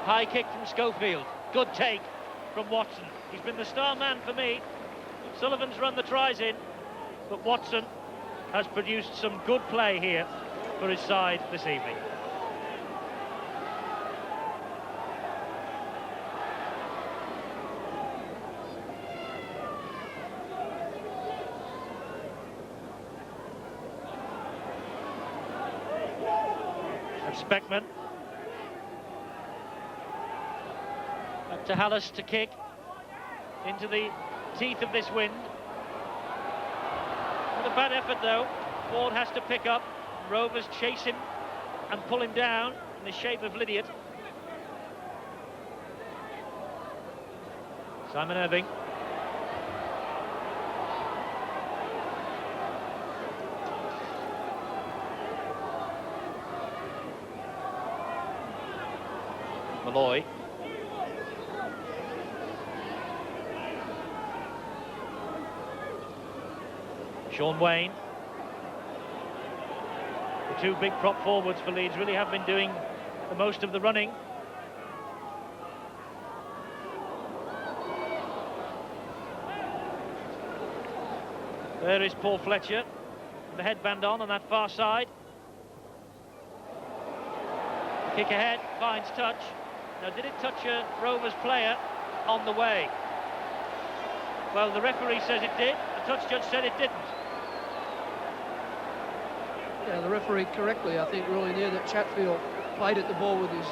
High kick from Schofield. Good take from Watson. He's been the star man for me. Sullivan's run the tries in, but Watson has produced some good play here for his side this evening. That's Speckman. Back to Hallis to kick into the teeth of this wind. Not a bad effort, though. Ford has to pick up. Rovers chase him and pull him down in the shape of Lydiot. Simon Irving. Malloy. Sean Wayne. The 2 big prop forwards for Leeds really have been doing the most of the running. There is Paul Fletcher, the headband on that far side. Kick ahead, finds touch. Now, did it touch a Rovers player on the way? Well, the referee says it did. The touch judge said it didn't. Yeah, the referee correctly, I think, ruling there that Chatfield played at the ball with his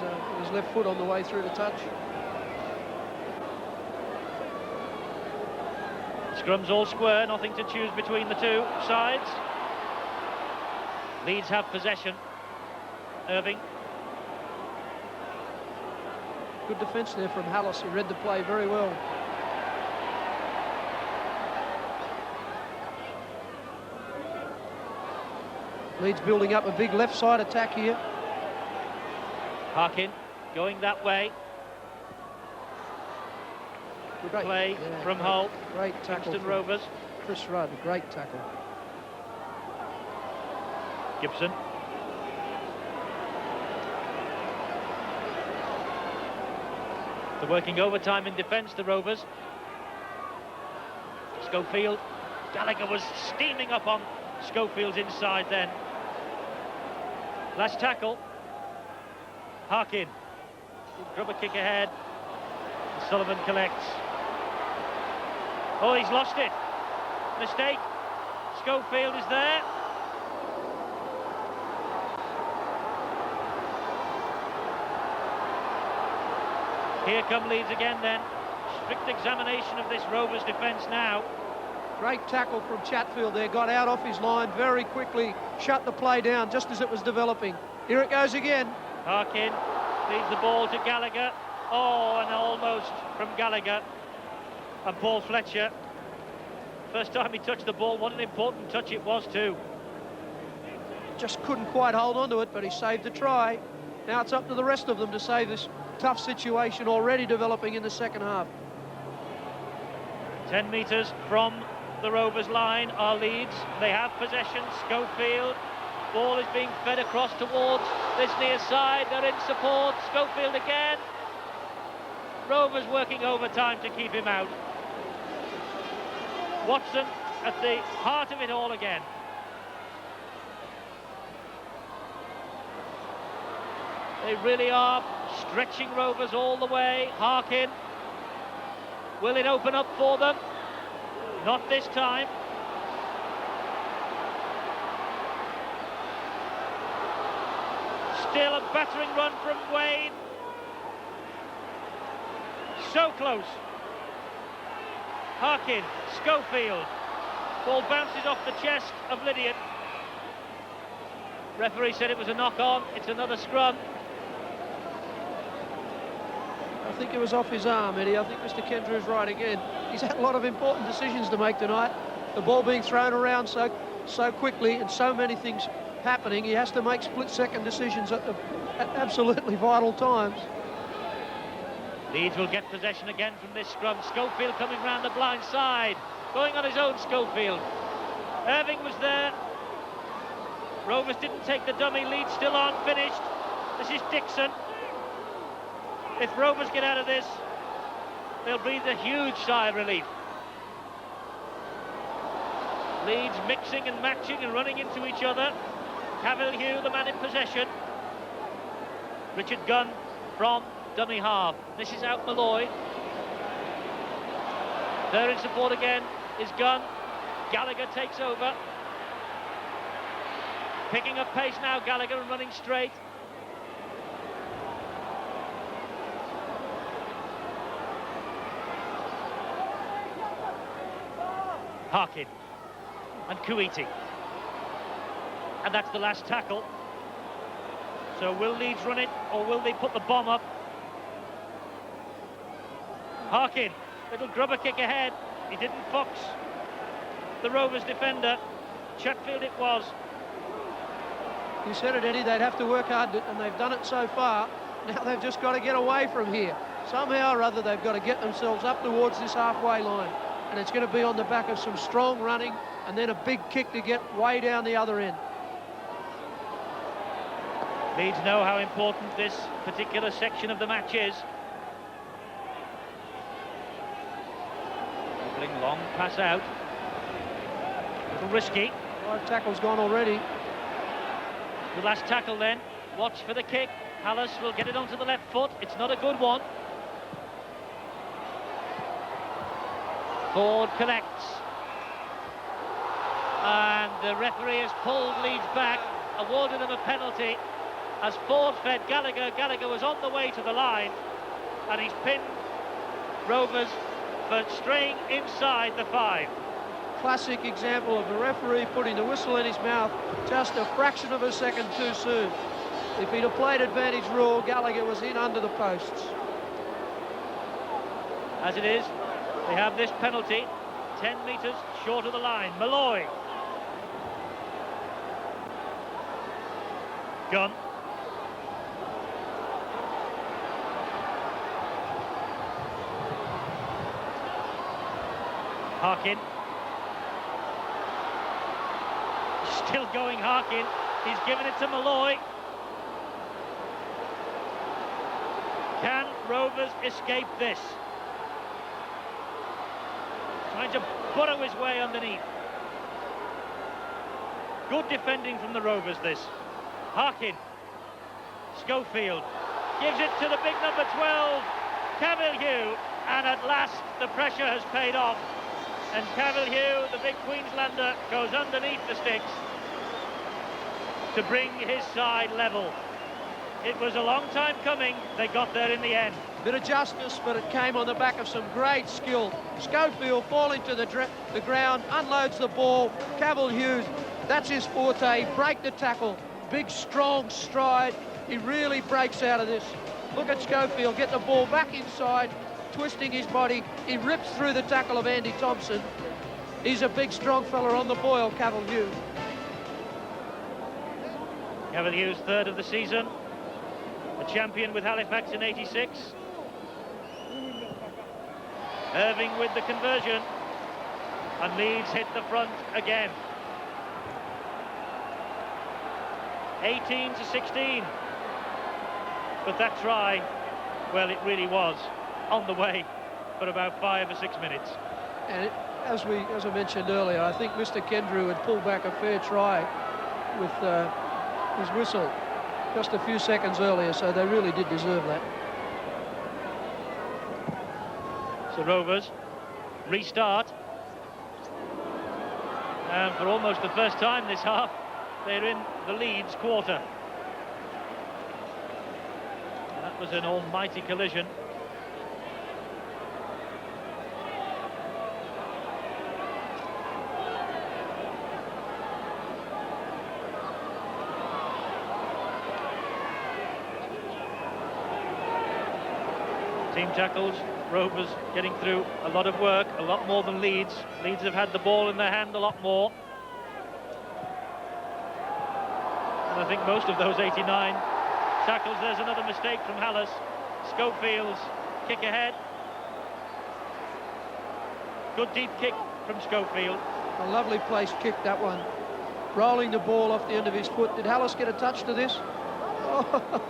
left foot on the way through the touch. Scrums all square, nothing to choose between the 2 sides. Leeds have possession. Irving. Good defence there from Hallis. He read the play very well. Leeds building up a big left side attack here. Harkin going that way. Good play from Hull. Great tackle. Kingston Rovers. Chris Rudd, great tackle. Gibson. They're working overtime in defence, the Rovers. Schofield. Gallagher was steaming up on Schofield's inside then. Last tackle. Harkin. Grubber kick ahead. Sullivan collects. Oh, he's lost it. Mistake. Schofield is there. Here come Leeds again then. Strict examination of this Rovers defence now. Great tackle from Chatfield there. Got out off his line very quickly. Shut the play down just as it was developing. Here it goes again. Harkin leads the ball to Gallagher. Oh, and almost from Gallagher. And Paul Fletcher. First time he touched the ball, what an important touch it was too. Just couldn't quite hold on to it, but he saved the try. Now it's up to the rest of them to save this tough situation already developing in the second half. 10 metres from the Rovers line are Leeds. They have possession. Schofield. Ball is being fed across towards this near side. They're in support. Schofield again. Rovers working overtime to keep him out. Watson at the heart of it all again. They really are stretching Rovers all the way. Harkin. Will it open up for them? Not this time. Still a battering run from Wayne. So close. Harkin, Schofield. Ball bounces off the chest of Lydian. Referee said it was a knock-on. It's another scrum. I think it was off his arm, Eddie. I think Mr. Kendra is right again. He's had a lot of important decisions to make tonight. The ball being thrown around so quickly and so many things happening. He has to make split-second decisions at absolutely vital times. Leeds will get possession again from this scrum. Schofield coming round the blind side. Going on his own, Schofield. Irving was there. Rovers didn't take the dummy. Leeds still on, finished. This is Dixon. If Rovers get out of this, they'll breathe a huge sigh of relief. Leeds mixing and matching and running into each other. Cavill-Hugh, the man in possession. Richard Gunn from dummy half. This is out Malloy. There in support again is Gunn. Gallagher takes over. Picking up pace now, Gallagher, and running straight. Harkin and Kuiti. And that's the last tackle. So will Leeds run it, or will they put the bomb up? Harkin, little grubber kick ahead. He didn't fox the Rovers defender. Chatfield it was. You said it, Eddie, they'd have to work hard, and they've done it so far. Now they've just got to get away from here. Somehow or other, they've got to get themselves up towards this halfway line. And it's going to be on the back of some strong running and then a big kick to get way down the other end. Leeds know how important this particular section of the match is. Dribbling long pass out. A little risky. 5 tackles gone already. The last tackle then. Watch for the kick. Hallis will get it onto the left foot. It's not a good one. Ford collects. And the referee has pulled Leeds back, awarded them a penalty. As Ford fed Gallagher, Gallagher was on the way to the line, and he's pinned Rovers for straying inside the 5. classic example of the referee putting the whistle in his mouth just a fraction of a second too soon. If he'd have played advantage rule, Gallagher was in under the posts. As it is, they have this penalty 10 metres short of the line. Malloy. Gunn. Harkin. Still going, Harkin. He's given it to Malloy. Can Rovers escape this? Trying to burrow his way underneath. Good defending from the Rovers, this. Harkin. Schofield gives it to the big number 12, Cavalier, and at last the pressure has paid off. And Cavalier, the big Queenslander, goes underneath the sticks to bring his side level. It was a long time coming. They got there in the end. Bit of justice, but it came on the back of some great skill. Schofield falling to the ground, unloads the ball. Cavalier, that's his forte. Break the tackle. Big, strong stride. He really breaks out of this. Look at Schofield get the ball back inside, twisting his body. He rips through the tackle of Andy Thompson. He's a big, strong fella on the boil, Cavalier. Cavalier's third of the season. A champion with Halifax in '86. Irving with the conversion. And Leeds hit the front again. 18-16. But that try, well, it really was on the way for about 5 or 6 minutes. And as I mentioned earlier, I think Mr. Kendrew had pulled back a fair try with his whistle just a few seconds earlier, so they really did deserve that. So Rovers restart, and for almost the first time this half, they're in the Leeds quarter. That was an almighty collision. Team tackles, Rovers getting through a lot of work, a lot more than Leeds. Leeds have had the ball in their hand a lot more. And I think most of those 89 tackles. There's another mistake from Hallis. Schofield's kick ahead. Good deep kick from Schofield. A lovely placed kick, that one. Rolling the ball off the end of his foot. Did Hallis get a touch to this? Oh,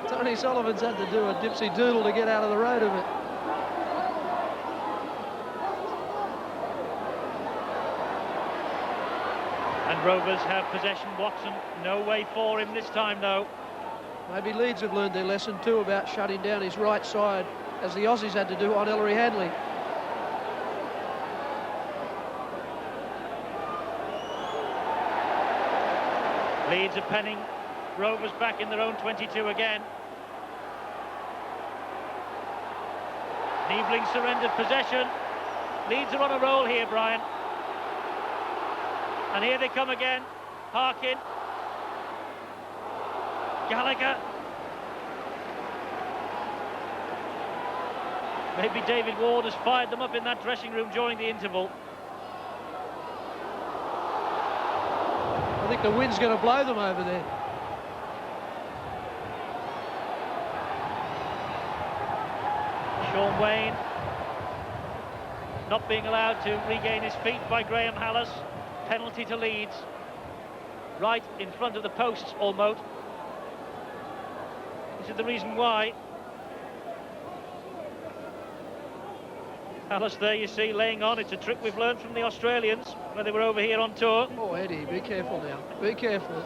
Tony Sullivan's had to do a dipsy doodle to get out of the road of it. And Rovers have possession. Watson, no way for him this time, though. Maybe Leeds have learned their lesson too about shutting down his right side, as the Aussies had to do on Ellery Hadley. Leeds are penning. Rovers back in their own 22 again. Niebling surrendered possession. Leeds are on a roll here, Brian. And here they come again. Harkin. Gallagher. Maybe David Ward has fired them up in that dressing room during the interval. I think the wind's going to blow them over there. Sean Wayne not being allowed to regain his feet by Graham Hallis. Penalty to Leeds. Right in front of the posts almost. This is the reason why. Hallis there, you see, laying on. It's a trick we've learned from the Australians when they were over here on tour. Oh, Eddie, be careful now. Be careful.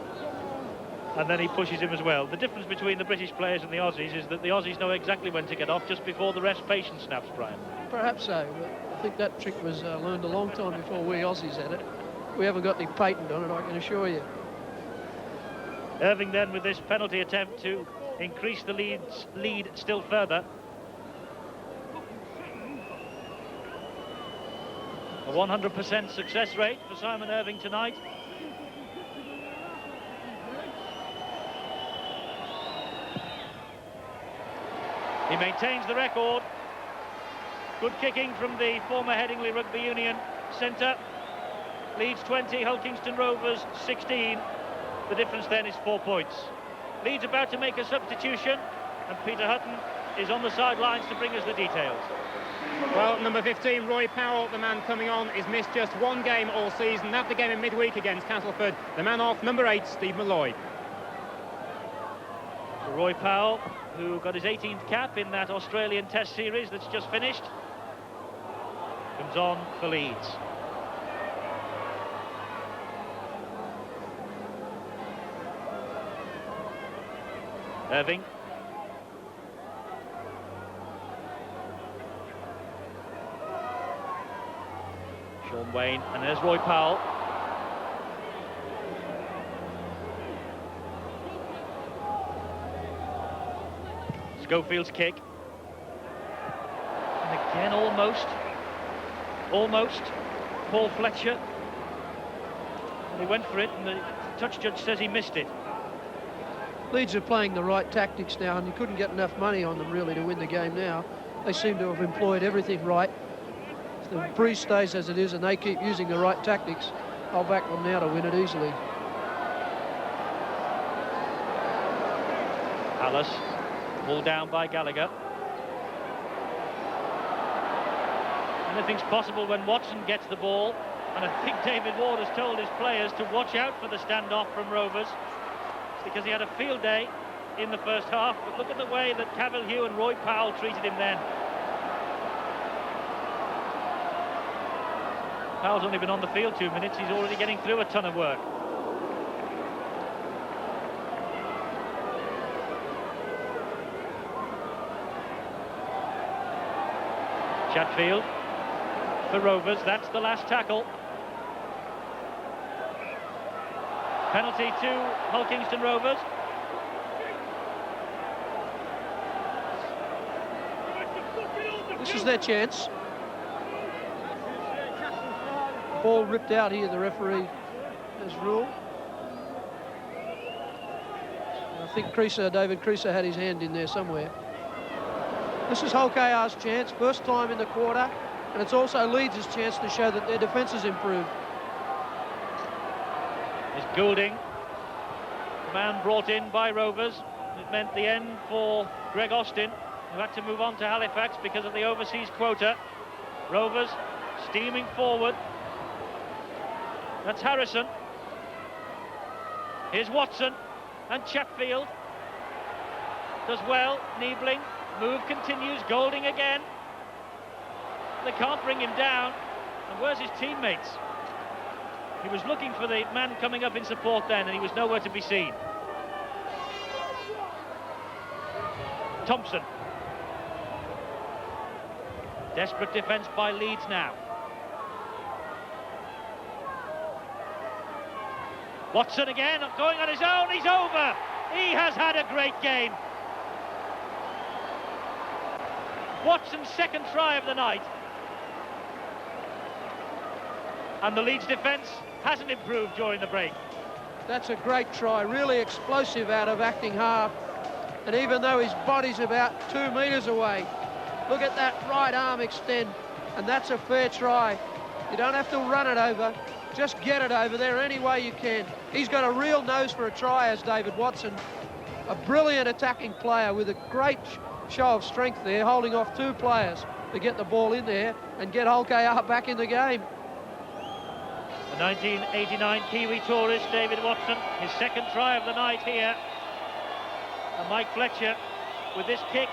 And then he pushes him as well. The difference between the British players and the Aussies is that the Aussies know exactly when to get off just before the rest patience snaps, Brian. Perhaps so, but I think that trick was learned a long time before we Aussies had it. We haven't got any patent on it, I can assure you. Irving then with this penalty attempt to increase the lead still further. 100% success rate for Simon Irving tonight. He maintains the record. Good kicking from the former Headingley Rugby Union centre. Leeds 20, Hull Kingston Rovers 16. The difference then is 4 points. Leeds about to make a substitution, and Peter Hutton is on the sidelines to bring us the details. Well, number 15, Roy Powell, the man coming on, is missed just one game all season. That the game in midweek against Castleford. The man off, number 8, Steve Malloy. Roy Powell, who got his 18th cap in that Australian Test series that's just finished, comes on for Leeds. Irving. Sean Wayne, and there's Roy Powell. Schofield's kick. And again, almost. Paul Fletcher. And he went for it, and the touch judge says he missed it. Leeds are playing the right tactics now, and you couldn't get enough money on them really to win the game now. They seem to have employed everything right. If the breeze stays as it is and they keep using the right tactics, I'll back them now to win it easily. Alice, pulled down by Gallagher. Anything's possible when Watson gets the ball, and I think David Ward has told his players to watch out for the standoff from Rovers, because he had a field day in the first half, but look at the way that Cavill Hugh and Roy Powell treated him then. Powell's only been on the field 2 minutes, he's already getting through a ton of work. Chatfield for Rovers, that's the last tackle. Penalty to Hull Kingston Rovers. This is their chance. Ball ripped out here, the referee has ruled. I think David Creaser had his hand in there somewhere. This is Hull KR's chance, first time in the quarter, and it's also Leeds' chance to show that their defence has improved. Is Goulding, the man brought in by Rovers. It meant the end for Greg Austin, who had to move on to Halifax because of the overseas quota. Rovers steaming forward. That's Harrison. Here's Watson, and Chatfield does well. Niebling, move continues. Goulding again. They can't bring him down. And where's his teammates? He was looking for the man coming up in support then, and he was nowhere to be seen. Thompson. Desperate defence by Leeds now. Watson again, going on his own, he's over. He has had a great game. Watson's second try of the night. And the Leeds defence hasn't improved during the break. That's a great try, really explosive out of acting half. And even though his body's about 2 metres away, look at that right arm extend, and that's a fair try. You don't have to run it over, just get it over there any way you can. He's got a real nose for a try, as David Watson. A brilliant attacking player with a great show of strength there, holding off 2 players to get the ball in there and get Hull KR back in the game. The 1989 Kiwi tourist, David Watson, his second try of the night here. And Mike Fletcher with this kick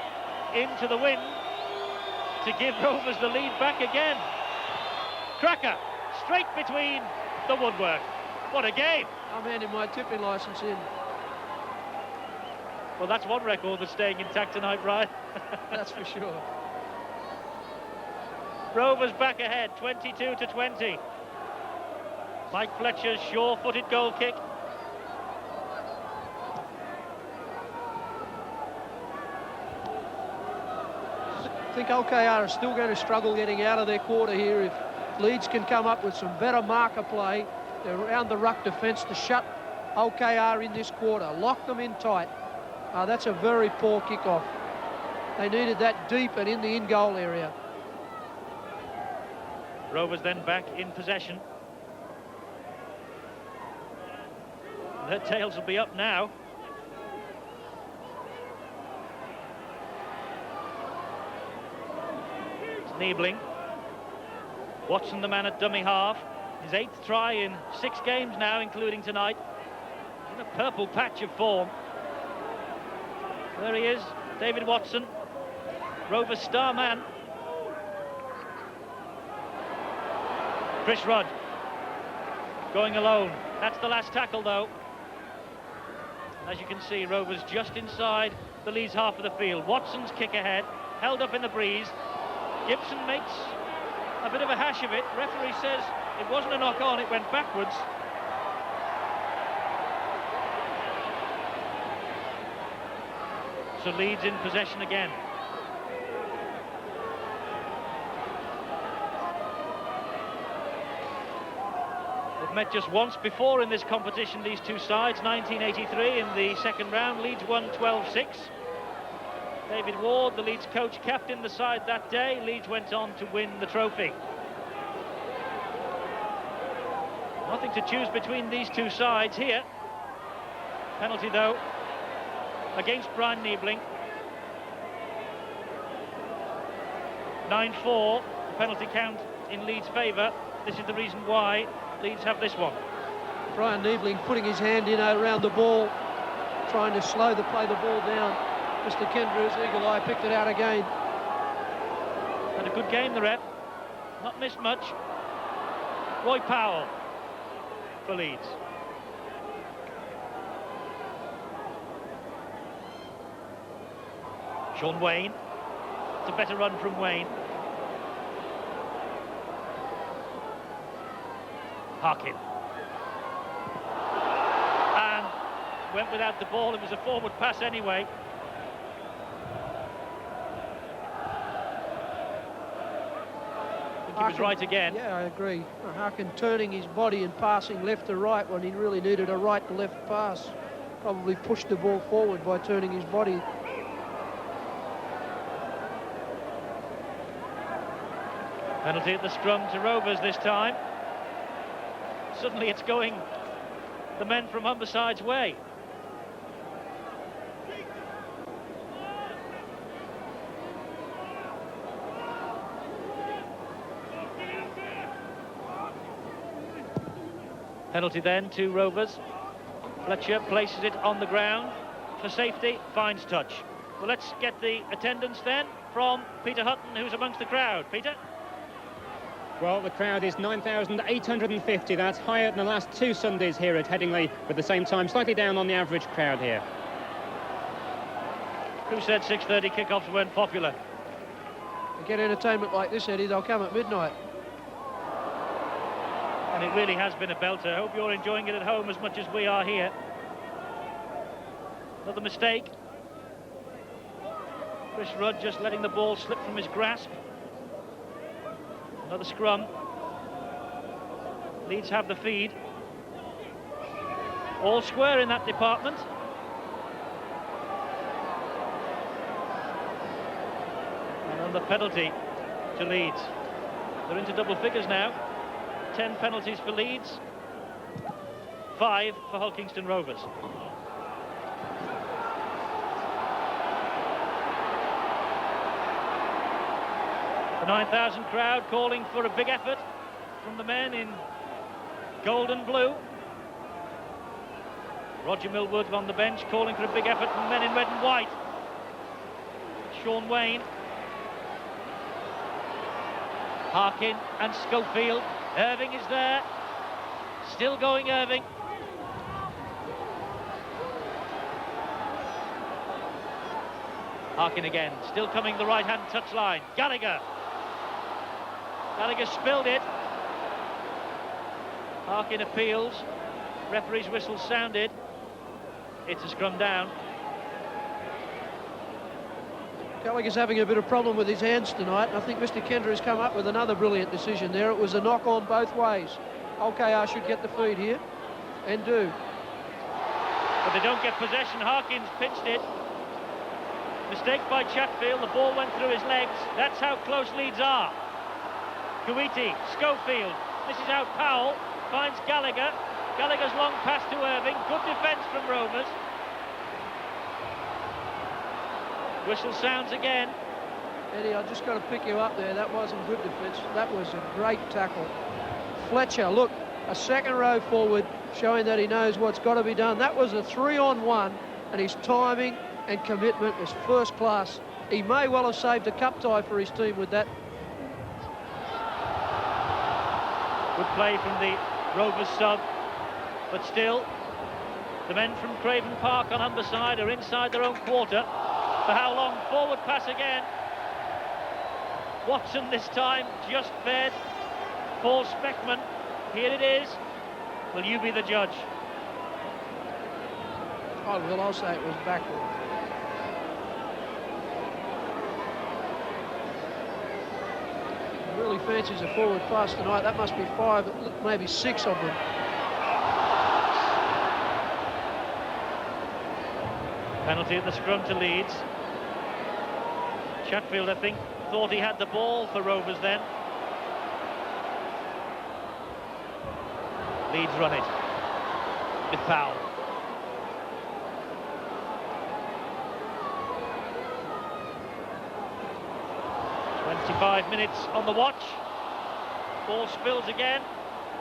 into the wind to give Rovers the lead back again. Cracker, straight between the woodwork. What a game. I'm handing my tipping licence in. Well, that's one record that's staying intact tonight, Brian. That's for sure. Rovers back ahead, 22-20. Mike Fletcher's sure-footed goal kick. I think Hull KR are still going to struggle getting out of their quarter here if Leeds can come up with some better marker play around the ruck defence to shut OKR in this quarter. Lock them in tight. That's a very poor kick-off. They needed that deep and in the in-goal area. Rovers then back in possession. Their tails will be up now. It's Niebling. Watson, the man at dummy half. His 8th try in 6 games now, including tonight. In a purple patch of form. There he is, David Watson, Rovers star man. Chris Rudd going alone. That's the last tackle, though. As you can see, Rovers just inside the Leeds half of the field. Watson's kick ahead, held up in the breeze. Gibson makes a bit of a hash of it. Referee says it wasn't a knock on, it went backwards. So Leeds in possession again. They've met just once before in this competition, these two sides, 1983 in the second round. Leeds won 12-6. David Ward, the Leeds coach, captained the side that day. Leeds went on to win the trophy. Nothing to choose between these two sides here. Penalty, though, against Brian Niebling. 9-4, penalty count in Leeds' favour. This is the reason why Leeds have this one. Brian Niebling putting his hand in around the ball, trying to play the ball down. Mr. Kendrew's eagle eye picked it out again. Had a good game, the rep. Not missed much. Roy Powell for Leeds. Sean Wayne. It's a better run from Wayne. Harkin. And went without the ball. It was a forward pass anyway. I think he was right again. Yeah, I agree. Harkin turning his body and passing left to right when he really needed a right to left pass. Probably pushed the ball forward by turning his body. Penalty at the scrum to Rovers this time. Suddenly it's going the men from Humberside's way. Penalty then to Rovers. Fletcher places it on the ground for safety, finds touch. Well, let's get the attendance then from Peter Hutton, who's amongst the crowd. Peter? Well, the crowd is 9,850. That's higher than the last 2 Sundays here at Headingley, but at the same time slightly down on the average crowd here. Who said 6:30 kickoffs weren't popular? To get entertainment like this, Eddie, they'll come at midnight. And it really has been a belter. I hope you're enjoying it at home as much as we are here. Another mistake. Chris Rudd just letting the ball slip from his grasp. Another scrum. Leeds have the feed. All square in that department. And on the penalty to Leeds. They're into double figures now. 10 penalties for Leeds. 5 for Hull Kingston Rovers. The 9,000 crowd calling for a big effort from the men in gold and blue. Roger Millwood on the bench calling for a big effort from the men in red and white. Sean Wayne. Harkin and Schofield. Irving is there. Still going Irving. Harkin again. Still coming the right-hand touchline. Gallagher. Gallagher spilled it. Harkin appeals. Referee's whistle sounded. It's a scrum down. Gallagher's having a bit of problem with his hands tonight, and I think Mr. Kendra has come up with another brilliant decision there. It was a knock on both ways. OKR should get the feed here, and do. But they don't get possession. Harkins pinched it. Mistake by Chatfield. The ball went through his legs. That's how close Leeds are. Kuwaiti, Schofield. This is out. Powell finds Gallagher. Gallagher's long pass to Irving. Good defence from Rovers. Whistle sounds again. Eddie, I just got to pick you up there. That wasn't good defence. That was a great tackle. Fletcher, look, a second row forward, showing that he knows what's got to be done. That was a 3-on-1, and his timing and commitment was first class. He may well have saved a cup tie for his team with that. Good play from the Rovers sub, but still, the men from Craven Park on Humberside are inside their own quarter. For how long? Forward pass again. Watson this time just fed. Paul Speckman. Here it is. Will you be the judge? I will. I'll say it was backward. He really fancies a forward pass tonight. That must be 5, maybe 6 of them. Penalty at the scrum to Leeds. Chatfield, I think, thought he had the ball for Rovers then. Leeds run it with Powell. "25 minutes on the watch. Ball spills again.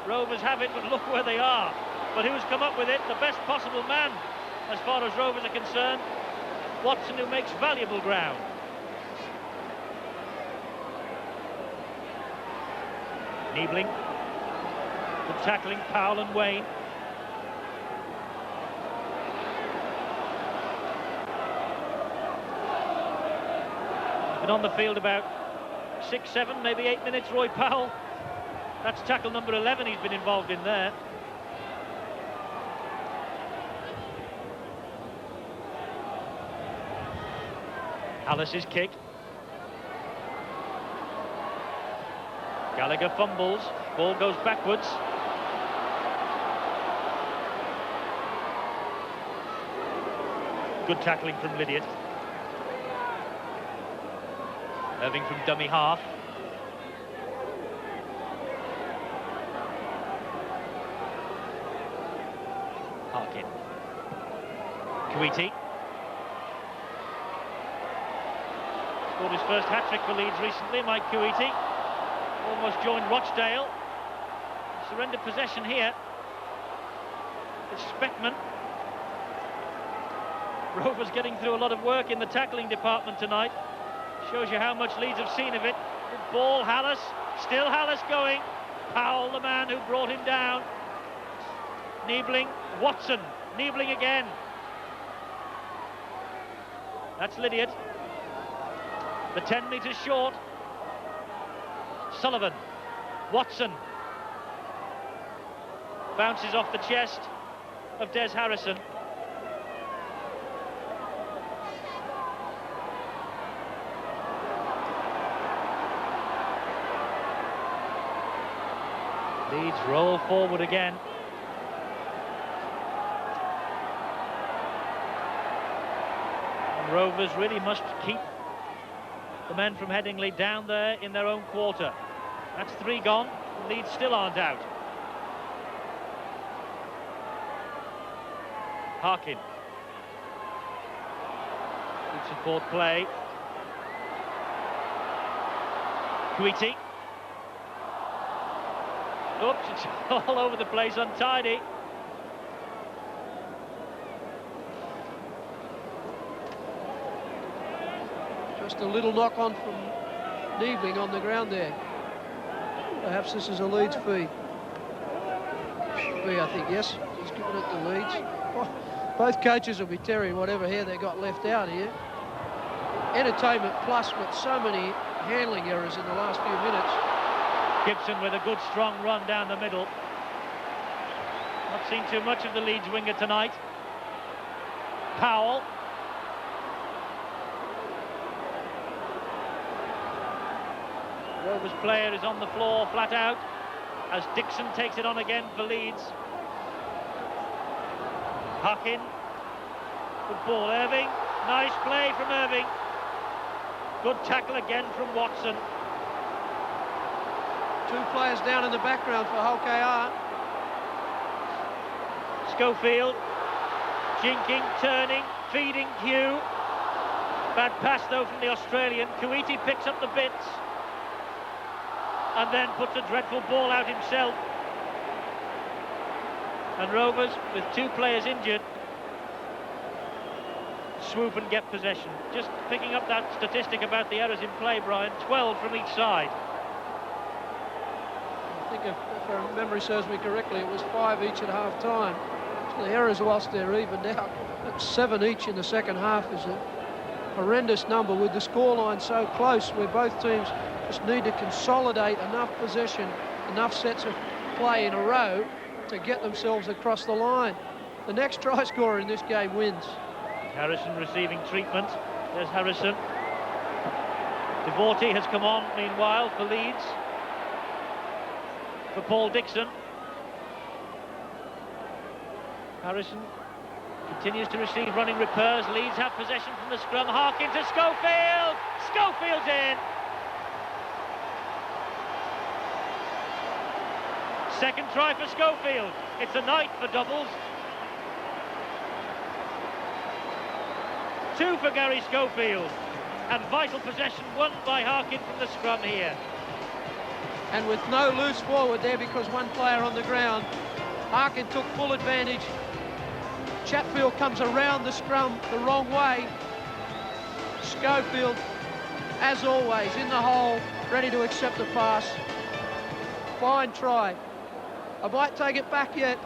Rovers have it, but look where they are. But who's come up with it? The best possible man, as far as Rovers are concerned. Watson, who makes valuable ground. Niebling. Good tackling, Powell and Wayne. Been on the field about 6, 7, maybe 8 minutes, Roy Powell. That's tackle number 11 he's been involved in there. Alice's kick. Gallagher fumbles. Ball goes backwards. Good tackling from Lydiard. Irving from dummy half. Harkin. Kuwaiti. Scored his first hat-trick for Leeds recently, Mike Kuwaiti. Almost joined Rochdale. Surrendered possession here. It's Speckman. Rovers getting through a lot of work in the tackling department tonight. Shows you how much Leeds have seen of it. Good ball, Hallis. Still Hallis going. Powell, the man who brought him down. Niebling, Watson. Niebling again. That's Lydiard. The 10 metres short. Sullivan. Watson. Bounces off the chest of Des Harrison. Leeds roll forward again. And Rovers really must keep the men from Headingley down there in their own quarter. That's 3 gone. Leeds still aren't out. Harkin. Good support play. Kuwaiti. Oops, it's all over the place, untidy. Just a little knock on from Niebling on the ground there. Perhaps this is a Leeds fee. Should be, I think, yes. He's given it to Leeds. Oh, both coaches will be tearing whatever hair they got left out here. Entertainment plus with so many handling errors in the last few minutes. Gibson with a good strong run down the middle. Not seen too much of the Leeds winger tonight. Powell. Rovers player is on the floor, flat out, as Dixon takes it on again for Leeds. Harkin. Good ball, Irving. Nice play from Irving. Good tackle again from Watson. 2 players down in the background for Hull KR. Schofield. Jinking, turning, feeding Hugh. Bad pass though from the Australian. Kuwaiti picks up the bits and then puts a dreadful ball out himself. And Rovers, with 2 players injured, swoop and get possession. Just picking up that statistic about the errors in play, Brian, 12 from each side. I think if our memory serves me correctly, it was 5 each at half time. So the errors, whilst they're evened out, at 7 each in the second half is a horrendous number, with the scoreline so close, where both teams just need to consolidate enough possession, enough sets of play in a row to get themselves across the line. The next try scorer in this game wins. Harrison receiving treatment. There's Harrison. Devorty has come on meanwhile for Leeds. For Paul Dixon. Harrison continues to receive running repairs. Leeds have possession from the scrum. Harkin to Schofield. Schofield's in. Second try for Schofield. It's a night for doubles. 2 for Gary Schofield. And vital possession won by Harkin from the scrum here. And with no loose forward there because one player on the ground, Harkin took full advantage. Chatfield comes around the scrum the wrong way. Schofield, as always, in the hole, ready to accept the pass. Fine try. I might take it back yet,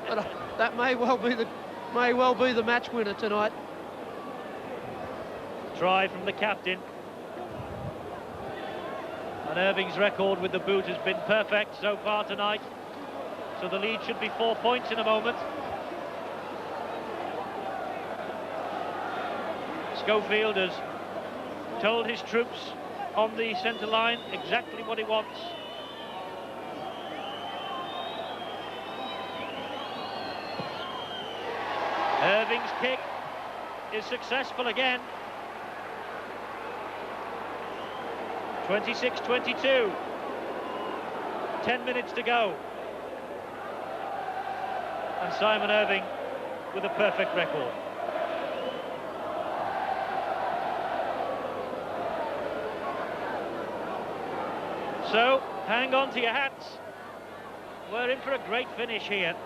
but that may well be the match winner tonight. Try from the captain. And Irving's record with the boot has been perfect so far tonight. So the lead should be 4 points in a moment. Schofield has told his troops on the centre line exactly what he wants. Irving's kick is successful again. 26-22. 10 minutes to go. And Simon Irving with a perfect record. So, hang on to your hats. We're in for a great finish here.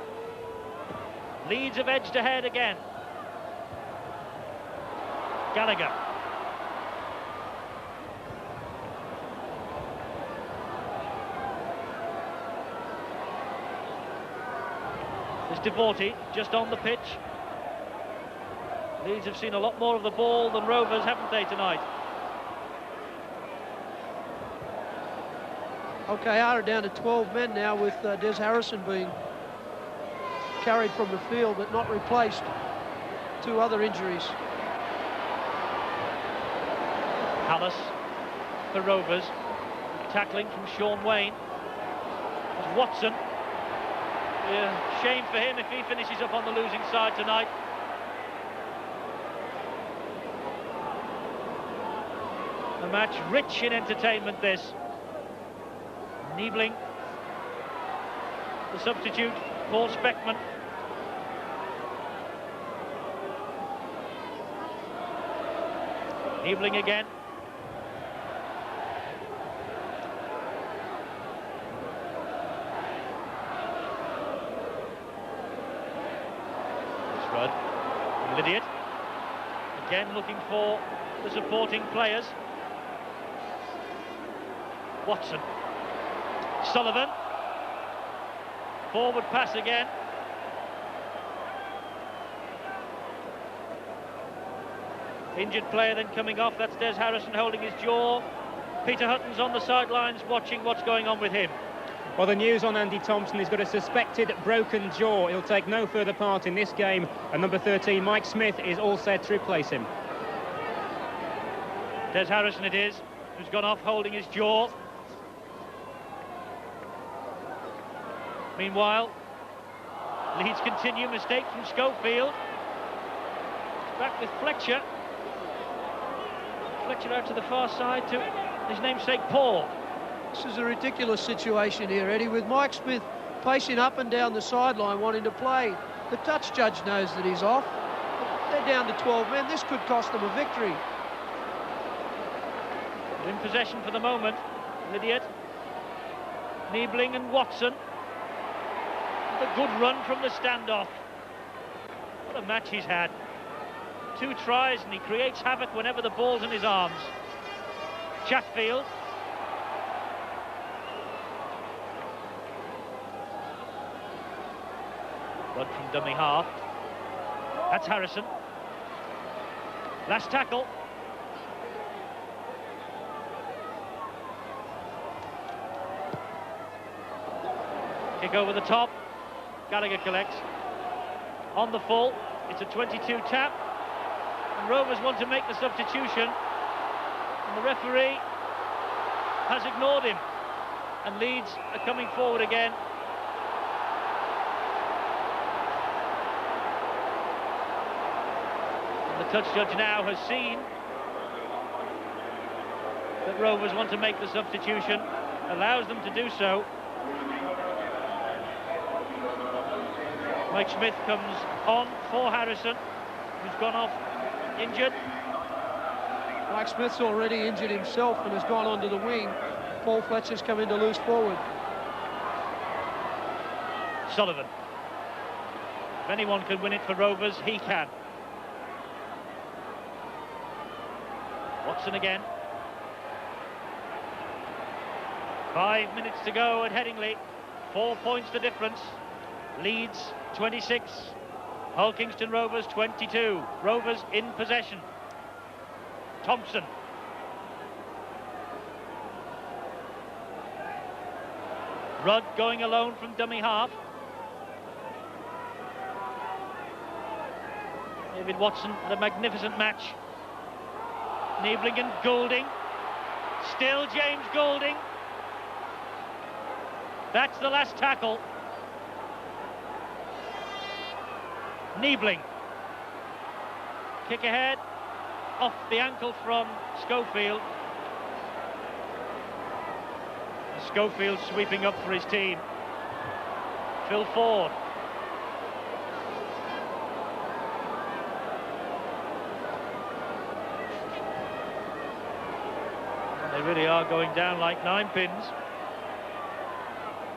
Leeds have edged ahead again. Gallagher. There's Devorty just on the pitch. Leeds have seen a lot more of the ball than Rovers, haven't they, tonight? OKR are down to 12 men now, with Des Harrison being carried from the field but not replaced. 2 other injuries. Hallis for Rovers. Tackling from Sean Wayne. There's Watson. Yeah, shame for him if he finishes up on the losing side tonight. A match rich in entertainment, this. Niebling, the substitute, Paul Speckman. Niebling again. This Rudd. Lydiard. Again looking for the supporting players. Watson. Sullivan. Forward pass again. Injured player then coming off. That's Des Harrison holding his jaw. Peter Hutton's on the sidelines watching what's going on with him. Well, the news on Andy Thompson, he's got a suspected broken jaw. He'll take no further part in this game. And number 13, Mike Smith, is all set to replace him. Des Harrison it is, who's gone off holding his jaw. Meanwhile, Leeds continue. Mistake from Schofield. Back with Fletcher. Fletcher out to the far side to his namesake Paul. This is a ridiculous situation here, Eddie, with Mike Smith pacing up and down the sideline wanting to play. The touch judge knows that he's off. They're down to 12 men. This could cost them a victory. In possession for the moment, Lydiard, Niebling and Watson. A good run from the standoff. What a match he's had. 2 tries and he creates havoc whenever the ball's in his arms. Chatfield. Run from dummy half. That's Harrison. Last tackle. Kick over the top. Gallagher collects. On the full, it's a 22 tap. And Rovers want to make the substitution. And the referee has ignored him. And Leeds are coming forward again. And the touch judge now has seen that Rovers want to make the substitution. Allows them to do so. Mike Smith comes on for Harrison, who's gone off injured. Mike Smith's already injured himself and has gone onto the wing. Paul Fletcher's come in to loose forward. Sullivan. If anyone can win it for Rovers, he can. Watson again. 5 minutes to go at Headingley. 4 points the difference. Leeds 26, Hull Kingston Rovers 22. Rovers in possession. Thompson. Rudd going alone from dummy half. David Watson had a magnificent match. Niebling and Goulding. Still James Goulding. That's the last tackle. Niebling. Kick ahead. Off the ankle from Schofield. Schofield sweeping up for his team. Phil Ford. They really are going down like 9 pins.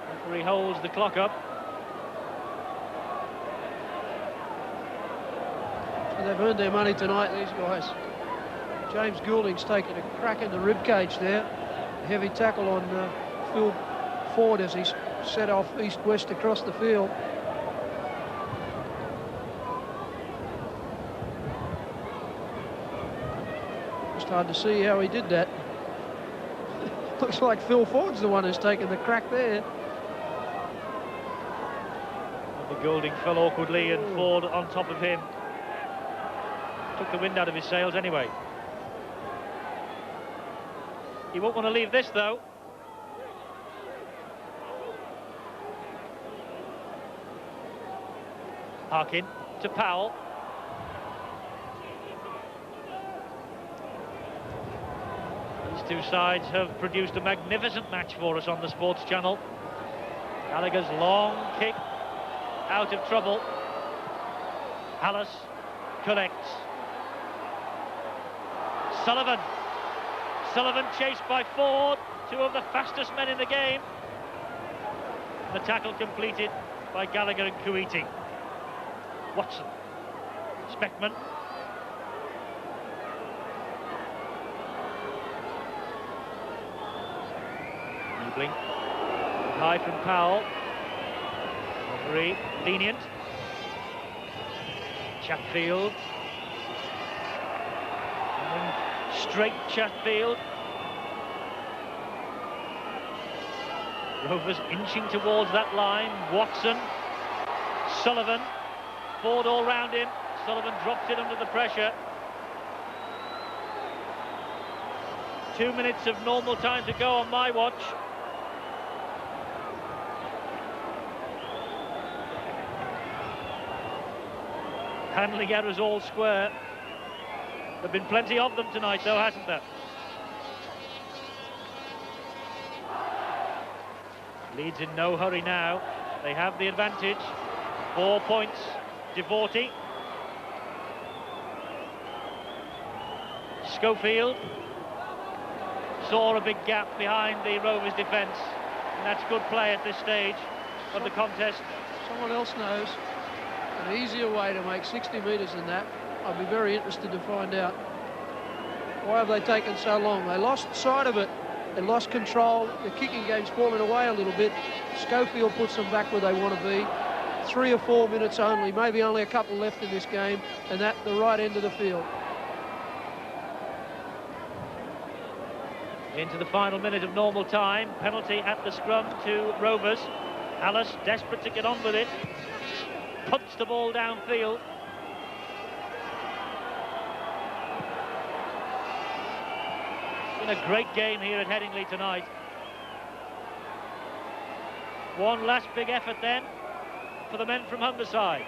Referee holds the clock up. They've earned their money tonight, these guys. James Goulding's taken a crack in the ribcage there. A heavy tackle on Phil Ford as he's set off east-west across the field. Just hard to see how he did that. Looks like Phil Ford's the one who's taken the crack there. The Goulding fell awkwardly and Ford on top of him. Took the wind out of his sails anyway. He won't want to leave this though. Harkin to Powell. These two sides have produced a magnificent match for us on the Sports Channel. Gallagher's long kick out of trouble. Hallis collects. Sullivan. Sullivan chased by Ford, 2 of the fastest men in the game. The tackle completed by Gallagher and Kuiti. Watson. Speckman. Niebling. High from Powell. Referee lenient. Chatfield. Straight Chatfield. Rovers inching towards that line. Watson. Sullivan. Ford all round him. Sullivan drops it under the pressure. 2 minutes of normal time to go on my watch. Handling errors all square. There have been plenty of them tonight, though, hasn't there? Leeds in no hurry now. They have the advantage. 4 points, Devorty. Schofield saw a big gap behind the Rovers' defence, and that's good play at this stage of the contest. Someone else knows an easier way to make 60 metres than that. I'd be very interested to find out. Why have they taken so long? They lost sight of it. They lost control. The kicking game's fallen away a little bit. Schofield puts them back where they want to be. 3 or 4 minutes only, maybe only a couple left in this game, and at the right end of the field. Into the final minute of normal time. Penalty at the scrum to Rovers. Alice, desperate to get on with it, punts the ball downfield. It's been a great game here at Headingley tonight. One last big effort then for the men from Humberside.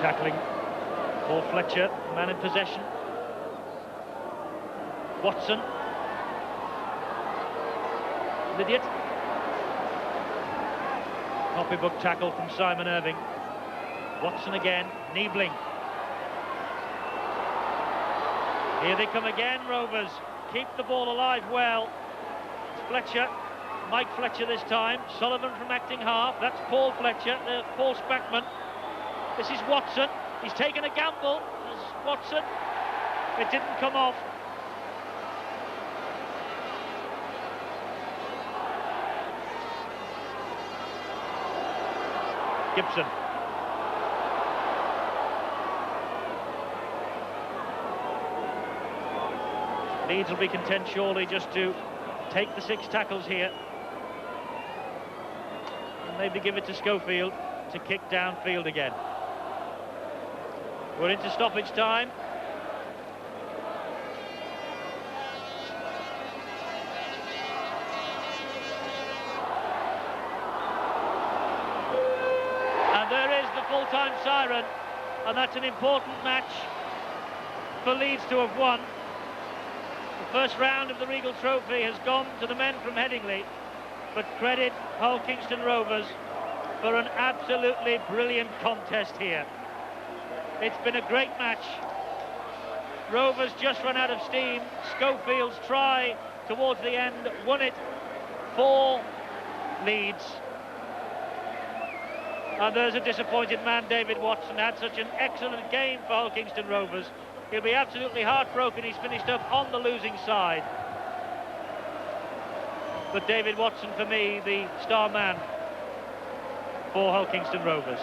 Tackling Paul Fletcher, man in possession. Watson. Lydiate. Copybook tackle from Simon Irving. Watson again, Niebling. Here they come again, Rovers. Keep the ball alive well. It's Fletcher, Mike Fletcher this time. Sullivan from acting half. That's Paul Fletcher, the false backman. This is Watson. He's taken a gamble. There's Watson. It didn't come off. Gibson. Leeds will be content surely just to take the 6 tackles here. And maybe give it to Schofield to kick downfield again. We're into stoppage time. And there is the full-time siren, and that's an important match for Leeds to have won. The first round of the Regal Trophy has gone to the men from Headingley, but credit Hull Kingston Rovers for an absolutely brilliant contest here. It's been a great match. Rovers just run out of steam. Schofield's try towards the end won it for Leeds. And there's a disappointed man, David Watson, had such an excellent game for Hull Kingston Rovers. He'll be absolutely heartbroken he's finished up on the losing side. But David Watson, for me, the star man for Hull Kingston Rovers.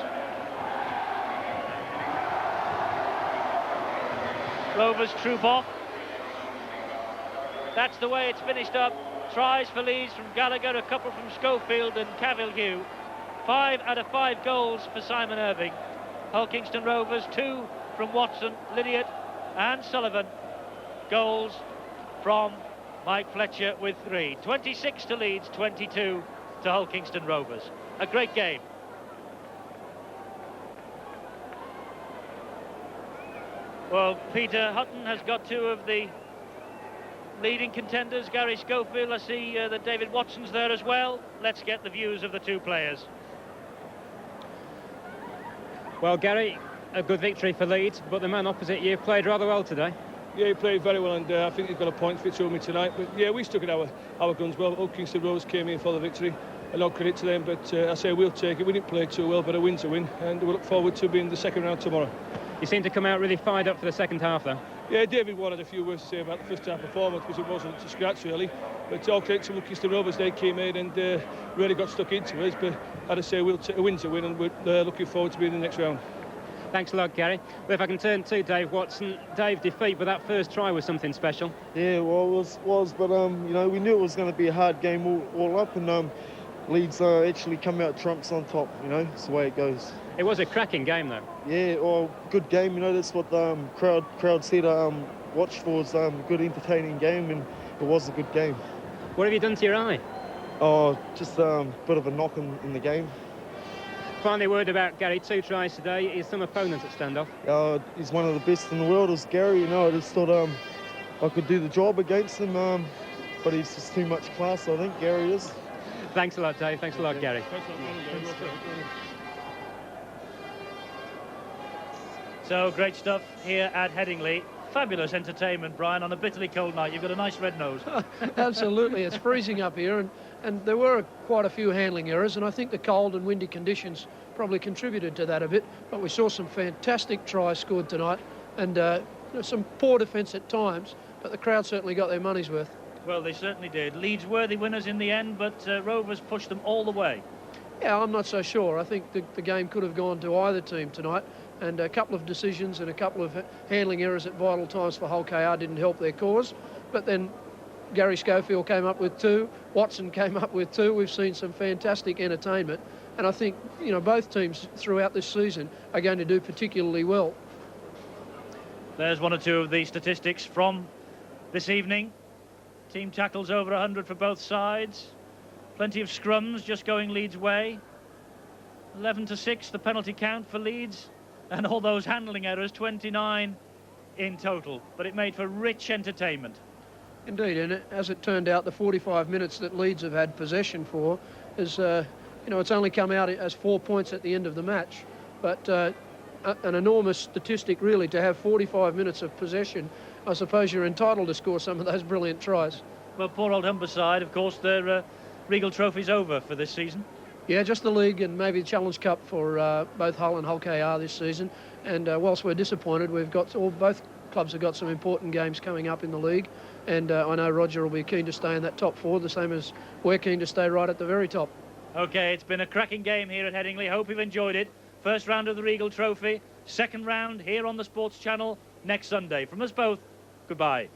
Rovers troop off. That's the way it's finished up. Tries for Leeds from Gallagher, a couple from Schofield and Cavill-Hugh. 5 out of 5 goals for Simon Irving. Hull Kingston Rovers, 2 from Watson, Lydiate and Sullivan. Goals from Mike Fletcher with 3. 26 to Leeds, 22 to Hull Kingston Rovers. A great game. Well, Peter Hutton has got 2 of the leading contenders. Gary Schofield, I see that David Watson's there as well. Let's get the views of the 2 players. Well, Gary, a good victory for Leeds, but the man opposite you played rather well today. Yeah, he played very well, and I think he's got a point for it to me tonight. But yeah, we stuck at our guns well. Hull Kingston Rovers came in for the victory, and all credit to them. But I say we'll take it. We didn't play too well, but a win's a win, and we look forward to being the second round tomorrow. You seem to come out really fired up for the second half, though. Yeah, David Warren had a few words to say about the first half performance, because it wasn't to scratch really. But all credit to Hull Kingston Rovers, they came in and really got stuck into us. But as I say, we'll take a win's a win, and we're looking forward to being in the next round. Thanks a lot, Gary. Well, if I can turn to Dave Watson. Dave, defeat, but that first try was something special. Yeah, well, it was, but you know, we knew it was going to be a hard game all up, and Leeds actually come out trumps on top. You know, it's the way it goes. It was a cracking game, though. Yeah, well, good game. You know, that's what the crowd said. Watch for was good, entertaining game, and it was a good game. What have you done to your eye? Oh, just a bit of a knock in the game. Finally, a word about Gary. 2 tries today. Is some opponents at standoff? He's one of the best in the world, is Gary. You know, I just thought I could do the job against him, but he's just too much class, I think, Gary is. Thanks a lot, Dave. Thanks a lot, Gary. So great stuff here at Headingley. Fabulous entertainment, Brian, on a bitterly cold night. You've got a nice red nose. Absolutely, it's freezing up here, and there were quite a few handling errors, and I think the cold and windy conditions probably contributed to that a bit. But we saw some fantastic tries scored tonight, and some poor defence at times, but the crowd certainly got their money's worth. Well, they certainly did. Leeds worthy winners in the end, but Rovers pushed them all the way. Yeah, I'm not so sure. I think the game could have gone to either team tonight, and a couple of decisions and a couple of handling errors at vital times for Hull KR didn't help their cause. But then Gary Schofield came up with 2, Watson came up with 2. We've seen some fantastic entertainment, and I think both teams throughout this season are going to do particularly well. There's 1 or 2 of the statistics from this evening. Team tackles over 100 for both sides. Plenty of scrums just going Leeds' way. 11-6 the penalty count for Leeds, and all those handling errors, 29 in total. But it made for rich entertainment. Indeed, and as it turned out, the 45 minutes that Leeds have had possession for is, it's only come out as 4 points at the end of the match. But an enormous statistic, really, to have 45 minutes of possession. I suppose you're entitled to score some of those brilliant tries. Well, poor old Humberside, of course, their Regal Trophy's over for this season. Yeah, just the league and maybe the Challenge Cup for both Hull and Hull KR this season. And whilst we're disappointed, both clubs have got some important games coming up in the league. And I know Roger will be keen to stay in that top 4, the same as we're keen to stay right at the very top. OK, it's been a cracking game here at Headingley. Hope you've enjoyed it. First round of the Regal Trophy, second round here on the Sports Channel next Sunday. From us both, goodbye.